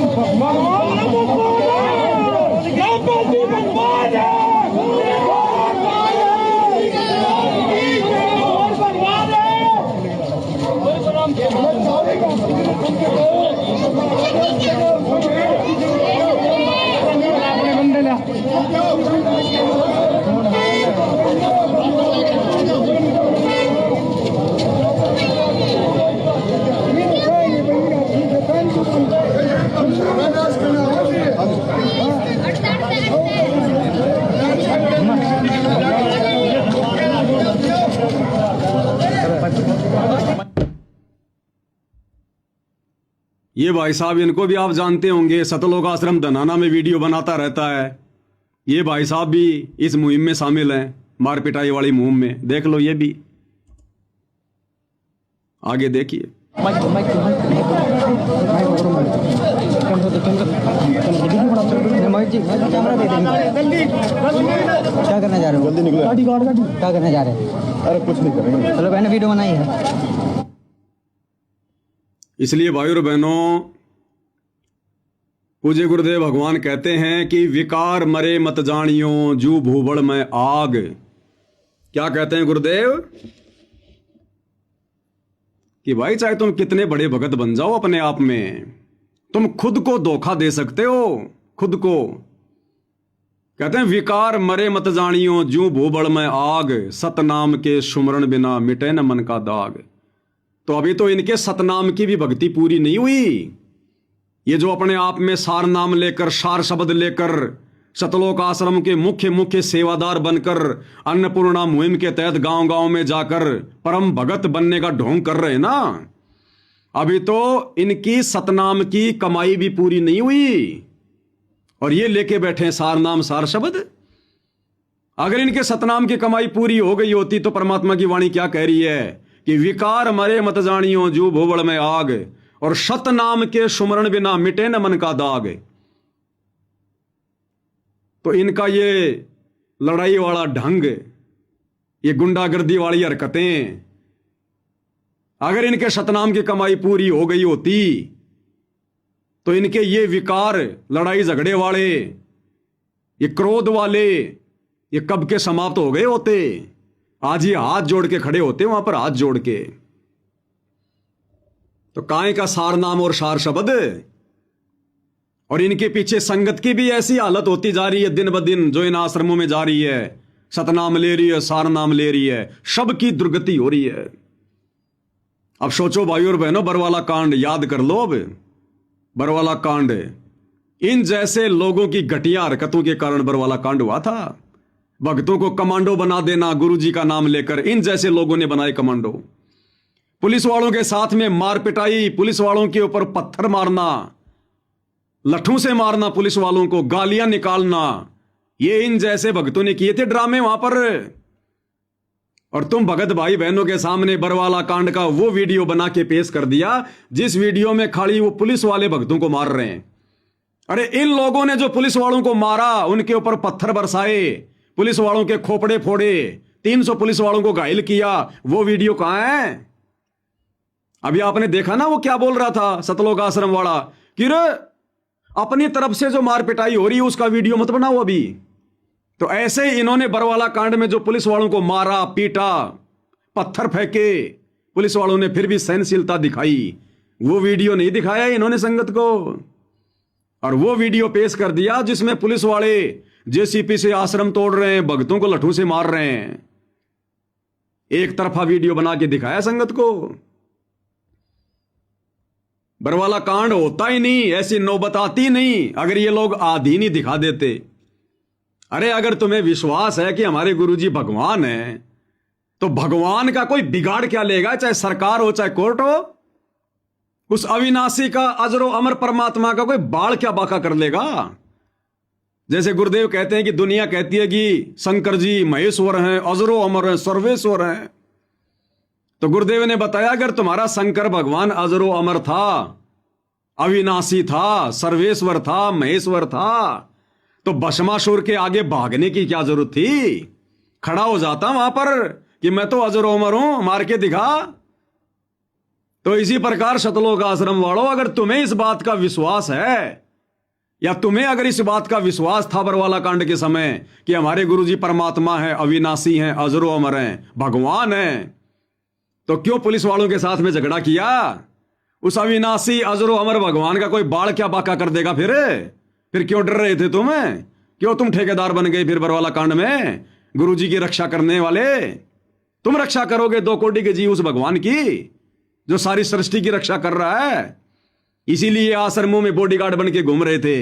ये भाई साहब, इनको भी आप जानते होंगे, सतलोक आश्रम धनाना में वीडियो बनाता रहता है। ये भाई साहब भी इस मुहिम में शामिल हैं, मार पिटाई वाली मुहिम में। देख लो, ये भी आगे देखिए। क्या करने जा रहे हो? जल्दी निकलो। क्या करने जा रहे हैं? अरे कुछ नहीं करेंगे। चलो मैंने वीडियो बनाई है। इसलिए भाइयों और बहनों, पूज्य गुरुदेव भगवान कहते हैं कि विकार मरे मत जानियो, जू भूबड़ में आग। क्या कहते हैं गुरुदेव? कि भाई चाहे तुम कितने बड़े भगत बन जाओ अपने आप में, तुम खुद को धोखा दे सकते हो, खुद को। कहते हैं विकार मरे मत जानियो, जू भूबड़ में आग, सतनाम के सुमरण बिना मिटे न मन का दाग। तो अभी तो इनके सतनाम की भी भक्ति पूरी नहीं हुई। ये जो अपने आप में सार नाम लेकर, सार शब्द लेकर, सतलोक आश्रम के मुख्य मुख्य सेवादार बनकर, अन्नपूर्णा मुहिम के तहत गांव गांव में जाकर परम भगत बनने का ढोंग कर रहे हैं ना, अभी तो इनकी सतनाम की कमाई भी पूरी नहीं हुई और ये लेके बैठे हैं सार नाम सार शब्द। अगर इनके सतनाम की कमाई पूरी हो गई होती तो परमात्मा की वाणी क्या कह रही है कि विकार मरे मत जानियो, जू भूबड़ में आग, और सतनाम के सुमरण बिना मिटे न मन का दाग। तो इनका ये लड़ाई वाला ढंग, ये गुंडागर्दी वाली हरकतें, अगर इनके सतनाम की कमाई पूरी हो गई होती तो इनके ये विकार, लड़ाई झगड़े वाले, ये क्रोध वाले, ये कब के समाप्त हो गए होते। आज ये हाथ जोड़ के खड़े होते वहां पर, हाथ जोड़ के। तो काय का सार नाम और सार शब्द, और इनके पीछे संगत की भी ऐसी हालत होती जा रही है दिन ब दिन, जो इन आश्रमों में जा रही है, सतनाम ले रही है, सार नाम ले रही है, सबकी दुर्गति हो रही है। अब सोचो भाइयों और बहनों, बरवाला कांड याद कर लो। अब बरवाला कांड, इन जैसे लोगों की घटिया हरकतों के कारण बरवाला कांड हुआ था। भक्तों को कमांडो बना देना गुरुजी का नाम लेकर, इन जैसे लोगों ने बनाए कमांडो। पुलिस वालों के साथ में मार पिटाई, पुलिस वालों के ऊपर पत्थर मारना, लठों से मारना पुलिस वालों को, गालियां निकालना, ये इन जैसे भक्तों ने किए थे ड्रामे वहां पर। और तुम भगत भाई बहनों के सामने बरवाला कांड का वो वीडियो बना के पेश कर दिया जिस वीडियो में खाली वो पुलिस वाले भक्तों को मार रहे हैं। अरे इन लोगों ने जो पुलिस वालों को मारा, उनके ऊपर पत्थर बरसाए, पुलिस वालों के खोपड़े फोड़े, 300 पुलिस वालों को घायल किया, वो वीडियो कहां है? अभी आपने देखा ना वो क्या बोल रहा था सतलोक आश्रम वाला कि रे अपनी तरफ से जो मार पिटाई हो रही है उसका वीडियो मत बनाओ अभी। तो ऐसे इन्होंने बरवाला कांड में जो पुलिस वालों को मारा, पीटा, पत्थर फेंके, पुलिस वालों ने फिर भी सहनशीलता दिखाई, वो वीडियो नहीं दिखाया इन्होंने संगत को। और वो वीडियो पेश कर दिया जिसमें पुलिस वाले जेसीपी से आश्रम तोड़ रहे हैं, भक्तों को लठों से मार रहे हैं। एक तरफा वीडियो बना के दिखाया संगत को। बरवाला कांड होता ही नहीं, ऐसी नौबत आती नहीं अगर ये लोग आधी नहीं दिखा देते। अरे अगर तुम्हें विश्वास है कि हमारे गुरुजी भगवान है तो भगवान का कोई बिगाड़ क्या लेगा, चाहे सरकार हो चाहे कोर्ट हो। उस अविनाशी का, अजरो अमर परमात्मा का कोई बाल क्या बाका कर लेगा। जैसे गुरुदेव कहते हैं कि दुनिया कहती है कि शंकर जी महेश्वर हैं, अजरो अमर हैं, सर्वेश्वर हैं। तो गुरुदेव ने बताया अगर तुम्हारा शंकर भगवान अजरो अमर था, अविनाशी था, सर्वेश्वर था, महेश्वर था, तो भस्मासुर के आगे भागने की क्या जरूरत थी? खड़ा हो जाता वहां पर कि मैं तो अजरो अमर हूं, मार के दिखा। तो इसी प्रकार सतलोक आश्रम वालों, अगर तुम्हें इस बात का विश्वास है, या तुम्हें अगर इस बात का विश्वास था बरवाला कांड के समय कि हमारे गुरुजी परमात्मा है, अविनाशी हैं, अजरो अमर हैं, भगवान हैं, तो क्यों पुलिस वालों के साथ में झगड़ा किया? उस अविनाशी अजरो अमर भगवान का कोई बाल क्या बाका कर देगा? फिर क्यों डर रहे थे तुम्हें क्यों तुम ठेकेदार बन गए फिर बरवाला कांड में, गुरुजी की रक्षा करने वाले? तुम रक्षा करोगे 2 कोटि के जीव उस भगवान की जो सारी सृष्टि की रक्षा कर रहा है। इसीलिए आश्रमों में बॉडीगार्ड बन के घूम रहे थे,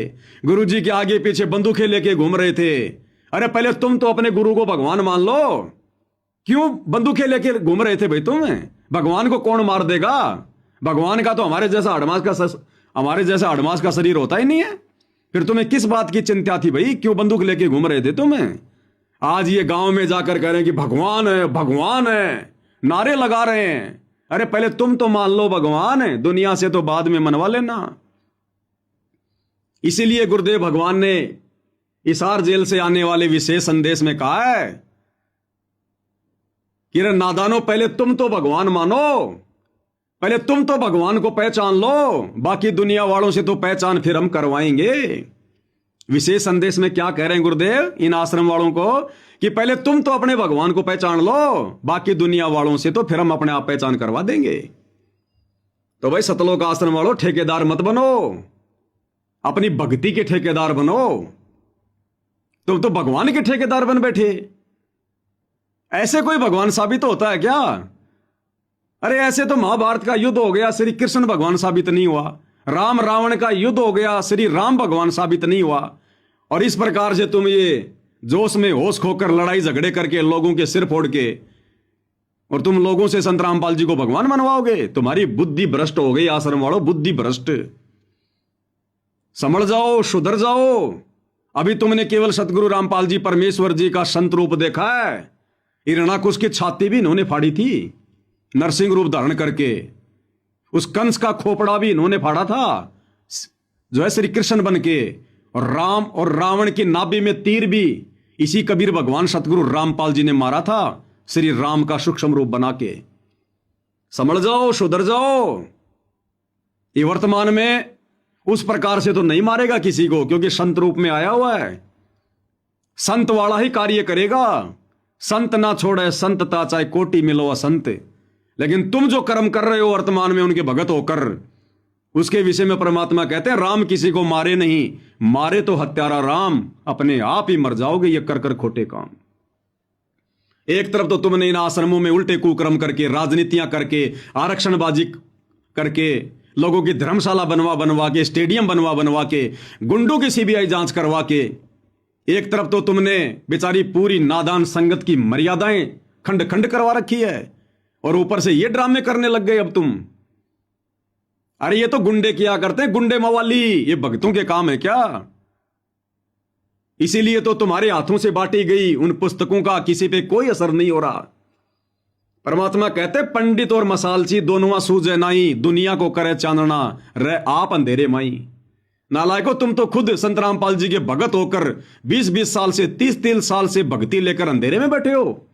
गुरुजी के आगे पीछे बंदूकें लेके घूम रहे थे। अरे पहले तुम तो अपने गुरु को भगवान मान लो, क्यों बंदूकें लेके घूम रहे थे भाई तुम? भगवान को कौन मार देगा? भगवान का तो हमारे जैसा अडमास का शरीर होता ही नहीं है, फिर तुम्हें किस बात की चिंता थी भाई? क्यों बंदूक लेके घूम रहे थे तुम? आज ये गांव में जाकर कह रहे हैं कि भगवान है भगवान है, नारे लगा रहे हैं। अरे पहले तुम तो मान लो भगवान है, दुनिया से तो बाद में मनवा लेना। इसीलिए गुरुदेव भगवान ने हिसार जेल से आने वाले विशेष संदेश में कहा है कि रे नादानो, पहले तुम तो भगवान मानो, पहले तुम तो भगवान को पहचान लो, बाकी दुनिया वालों से तो पहचान फिर हम करवाएंगे। विशेष संदेश में क्या कह रहे हैं गुरुदेव इन आश्रम वालों को कि पहले तुम तो अपने भगवान को पहचान लो, बाकी दुनिया वालों से तो फिर हम अपने आप पहचान करवा देंगे। तो भाई सतलोक आश्रम वालों, ठेकेदार मत बनो, अपनी भक्ति के ठेकेदार बनो। तुम तो भगवान के ठेकेदार बन बैठे। ऐसे कोई भगवान साबित होता है क्या? अरे ऐसे तो महाभारत का युद्ध हो गया, श्री कृष्ण भगवान साबित नहीं हुआ। राम रावण का युद्ध हो गया, श्री राम भगवान साबित नहीं हुआ। और इस प्रकार से तुम ये जोश में होश खोकर लड़ाई झगड़े करके लोगों के सिर फोड़ के और तुम लोगों से संत रामपाल जी को भगवान मनवाओगे? तुम्हारी बुद्धि भ्रष्ट हो गई आश्रम वालों, बुद्धि भ्रष्ट। समझ जाओ, सुधर जाओ। अभी तुमने केवल सतगुरु रामपाल जी परमेश्वर जी का संत रूप देखा है। हिरणाकुश की छाती भी इन्होंने फाड़ी थी नरसिंह रूप धारण करके, उस कंस का खोपड़ा भी इन्होंने फाड़ा था जो है श्री कृष्ण बन के, और राम और रावण की नाभि में तीर भी इसी कबीर भगवान सतगुरु रामपाल जी ने मारा था, श्री राम का सूक्ष्म रूप बना के। समझ जाओ, सुधर जाओ। ये वर्तमान में उस प्रकार से तो नहीं मारेगा किसी को, क्योंकि संत रूप में आया हुआ है। संत वाला ही कार्य करेगा। संत ना छोड़े संतता, चाहे कोटि मिलो असंत। लेकिन तुम जो कर्म कर रहे हो वर्तमान में उनके भगत होकर, उसके विषय में परमात्मा कहते हैं राम किसी को मारे नहीं, मारे तो हत्यारा राम, अपने आप ही मर जाओगे ये कर कर खोटे काम। एक तरफ तो तुमने इन आश्रमों में उल्टे कुकर्म करके, राजनीतियां करके, आरक्षणबाजी करके, लोगों की धर्मशाला बनवा बनवा के, स्टेडियम बनवा बनवा के, गुंडों की सीबीआई जांच करवा के, एक तरफ तो तुमने बेचारी पूरी नादान संगत की मर्यादाएं खंड खंड करवा रखी है, और ऊपर से ये ड्रामे करने लग गए अब तुम। अरे ये तो गुंडे किया करते हैं, गुंडे मवाली, ये भक्तों के काम है क्या? इसीलिए तो तुम्हारे हाथों से बांटी गई उन पुस्तकों का किसी पे कोई असर नहीं हो रहा। परमात्मा कहते पंडित और मसालची दोनों सूझे नाई, दुनिया को करे चांदना, रह आप अंधेरे माई। नालायको, तुम तो खुद संत रामपाल जी के भगत होकर 20-20 साल से 30-30 साल से भक्ति लेकर अंधेरे में बैठे हो,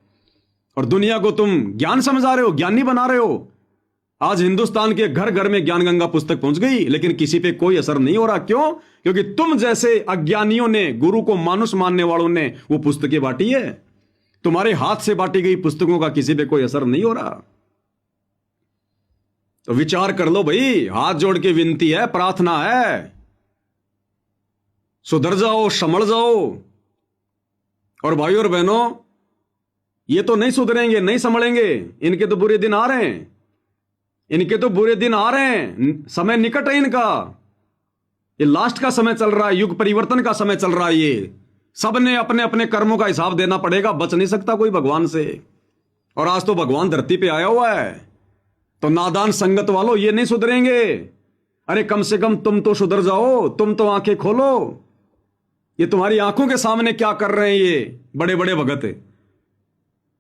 और दुनिया को तुम ज्ञान समझा रहे हो, ज्ञानी बना रहे हो। आज हिंदुस्तान के घर घर में ज्ञान गंगा पुस्तक पहुंच गई, लेकिन किसी पे कोई असर नहीं हो रहा। क्यों? क्योंकि तुम जैसे अज्ञानियों ने, गुरु को मानुष मानने वालों ने वो पुस्तकें बांटी है। तुम्हारे हाथ से बांटी गई पुस्तकों का किसी पे कोई असर नहीं हो रहा। तो विचार कर लो भाई, हाथ जोड़ के विनती है, प्रार्थना है, सुधर जाओ, संभल जाओ। और भाइयों और बहनों, ये तो नहीं सुधरेंगे, नहीं संभलेंगे, इनके तो बुरे दिन आ रहे हैं, इनके तो बुरे दिन आ रहे हैं, समय निकट है इनका। ये लास्ट का समय चल रहा है, युग परिवर्तन का समय चल रहा है। ये सब ने अपने अपने कर्मों का हिसाब देना पड़ेगा, बच नहीं सकता कोई भगवान से। और आज तो भगवान धरती पे आया हुआ है, तो नादान संगत वालों ये नहीं सुधरेंगे। अरे कम से कम तुम तो सुधर जाओ, तुम तो आंखें खोलो। ये तुम्हारी आंखों के सामने क्या कर रहे हैं ये बड़े बड़े भगत?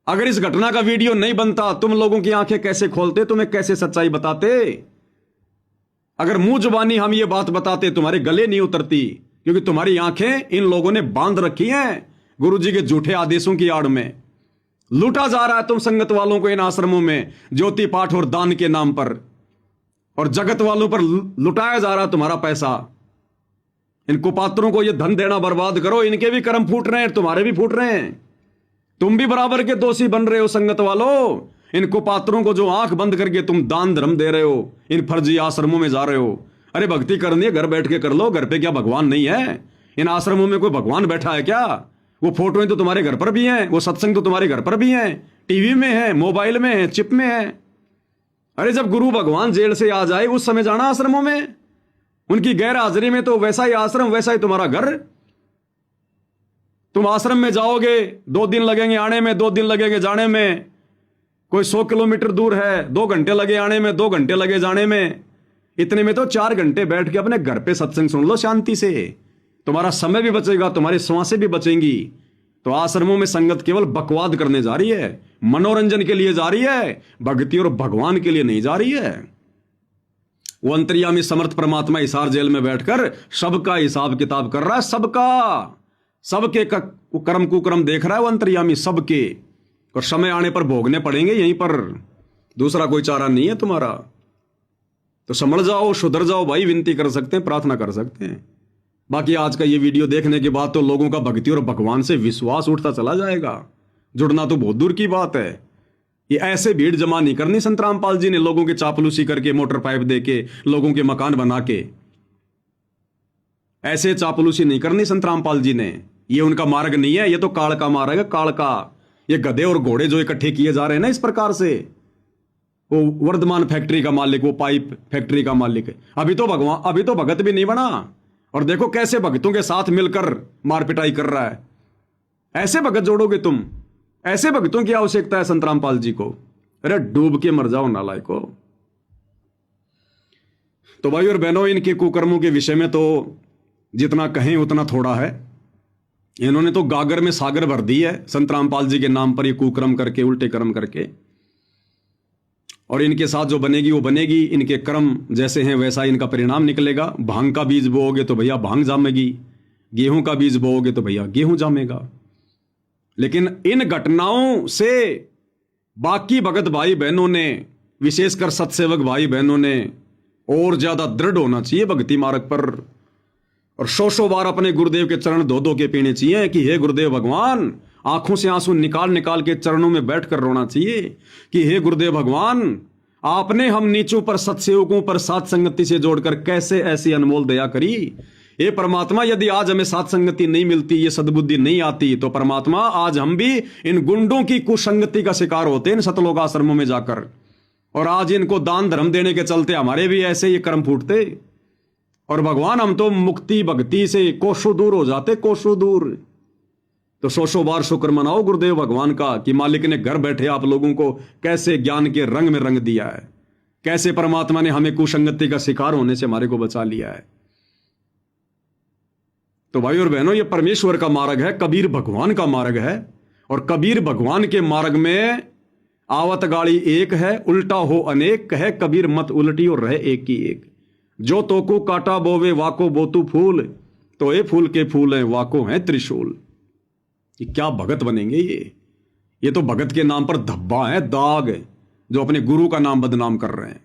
अगर इस घटना का वीडियो नहीं बनता, तुम लोगों की आंखें कैसे खोलते, तुम्हें कैसे सच्चाई बताते? अगर मुंह जुबानी हम ये बात बताते, तुम्हारे गले नहीं उतरती, क्योंकि तुम्हारी आंखें इन लोगों ने बांध रखी हैं गुरुजी के झूठे आदेशों की आड़ में। लूटा जा रहा है तुम संगत वालों को इन आश्रमों में ज्योति पाठ और दान के नाम पर, और जगत वालों पर लुटाया जा रहा है तुम्हारा पैसा। इन कुपात्रों को ये धन देना बर्बाद करो, इनके भी कर्म फूट रहे हैं, तुम्हारे भी फूट रहे हैं। तुम भी बराबर के दोषी बन रहे हो संगत वालों। इन कुपात्रों को जो आंख बंद करके तुम दान धर्म दे रहे हो, इन फर्जी आश्रमों में जा रहे हो। अरे भक्ति करनी है घर बैठ के कर लो, घर पे क्या भगवान नहीं है? इन आश्रमों में कोई भगवान बैठा है क्या? वो फोटोएं तो तुम्हारे घर पर भी हैं, वो सत्संग तो तुम्हारे घर पर भी हैं, टीवी में है, मोबाइल में है, चिप में है। अरे जब गुरु भगवान जेल से आ जाए उस समय जाना आश्रमों में, उनकी गैर हाजिरी में तो वैसा ही आश्रम वैसा ही तुम्हारा घर। तुम आश्रम में जाओगे 2 दिन लगेंगे आने में, 2 दिन लगेंगे जाने में। कोई 100 किलोमीटर दूर है, 2 घंटे लगे आने में, 2 घंटे लगे जाने में। इतने में तो 4 घंटे बैठ के अपने घर पे सत्संग सुन लो शांति से। तुम्हारा समय भी बचेगा, तुम्हारी श्वासें भी बचेंगी। तो आश्रमों में संगत केवल बकवाद करने जा रही है, मनोरंजन के लिए जा रही है, भक्ति और भगवान के लिए नहीं जा रही है। वो अंतर्यामी समर्थ परमात्मा हिसार जेल में बैठकर सबका हिसाब किताब कर रहा है, सबके कर्म कुकर्म देख रहा है वो अंतर्यामी, सबके। और समय आने पर भोगने पड़ेंगे यहीं पर, दूसरा कोई चारा नहीं है तुम्हारा। तो संभल जाओ, सुधर जाओ भाई, विनती कर सकते हैं, प्रार्थना कर सकते हैं। बाकी आज का ये वीडियो देखने के बाद तो लोगों का भक्ति और भगवान से विश्वास उठता चला जाएगा। जुड़ना तो बहुत दूर की बात है। ये ऐसे भीड़ जमा नहीं करनी संत रामपाल जी ने, लोगों के चापलूसी करके, मोटर पाइप देके, लोगों के मकान बना के। ऐसे चापलूसी नहीं करनी संत रामपाल जी ने, ये उनका मार्ग नहीं है। ये तो काल का मार्ग है, काल का। ये गधे और घोड़े जो इकट्ठे किए जा रहे हैं ना इस प्रकार से, वो वर्धमान फैक्ट्री का मालिक, वो पाइप फैक्ट्री का मालिक, अभी तो भगत भी नहीं बना। और देखो कैसे भगतों के साथ मिलकर मारपिटाई कर रहा है। ऐसे भगत जोड़ोगे तुम? ऐसे भक्तों की आवश्यकता है संत रामपाल जी को? अरे डूब के मर जाओ नालायको। तो भाई और बहनों, इनके कुकर्मों के विषय में तो जितना कहें उतना थोड़ा है। इन्होंने तो गागर में सागर भर दी है संत रामपाल जी के नाम पर, ये कुकर्म करके, उल्टे कर्म करके। और इनके साथ जो बनेगी वो बनेगी। इनके कर्म जैसे हैं वैसा इनका परिणाम निकलेगा। भांग का बीज बोओगे तो भैया भांग जामेगी, गेहूं का बीज बोओगे तो भैया गेहूं जामेगा। लेकिन इन घटनाओं से बाकी भगत भाई बहनों ने, विशेषकर सत्सेवक भाई बहनों ने और ज्यादा दृढ़ होना चाहिए भक्ति मार्ग पर। और 100 बार अपने गुरुदेव के चरण धो के पीने चाहिए कि हे गुरुदेव भगवान, आंखों से आंसू निकाल निकाल के चरणों में बैठकर रोना चाहिए कि हे गुरुदेव भगवान, आपने हम नीचों पर, सत्सेवकों पर सात संगति से जोड़कर कैसे ऐसी अनमोल दया करी। हे परमात्मा, यदि आज हमें सात संगति नहीं मिलती, ये सद्बुद्धि नहीं आती, तो परमात्मा आज हम भी इन गुंडों की कुसंगति का शिकार होते इन सतलोक आश्रमों में जाकर। और आज इनको दान धर्म देने के चलते हमारे भी ऐसे ये कर्म फूटते। और भगवान, हम तो मुक्ति भक्ति से कोसों दूर हो जाते, कोसों दूर। तो 100 बार शुक्र मनाओ गुरुदेव भगवान का कि मालिक ने घर बैठे आप लोगों को कैसे ज्ञान के रंग में रंग दिया है, कैसे परमात्मा ने हमें कुसंगति का शिकार होने से हमारे को बचा लिया है। तो भाई और बहनों, ये परमेश्वर का मार्ग है, कबीर भगवान का मार्ग है। और कबीर भगवान के मार्ग में आवत गाड़ी एक है, उल्टा हो अनेक है। कबीर मत उल्टी और रहे एक ही एक। जो तो को काटा बोवे वाको बोतु फूल, तो ये फूल के फूल हैं वाको हैं त्रिशूल। ये क्या भगत बनेंगे ये तो भगत के नाम पर धब्बा है, दाग, जो अपने गुरु का नाम बदनाम कर रहे हैं।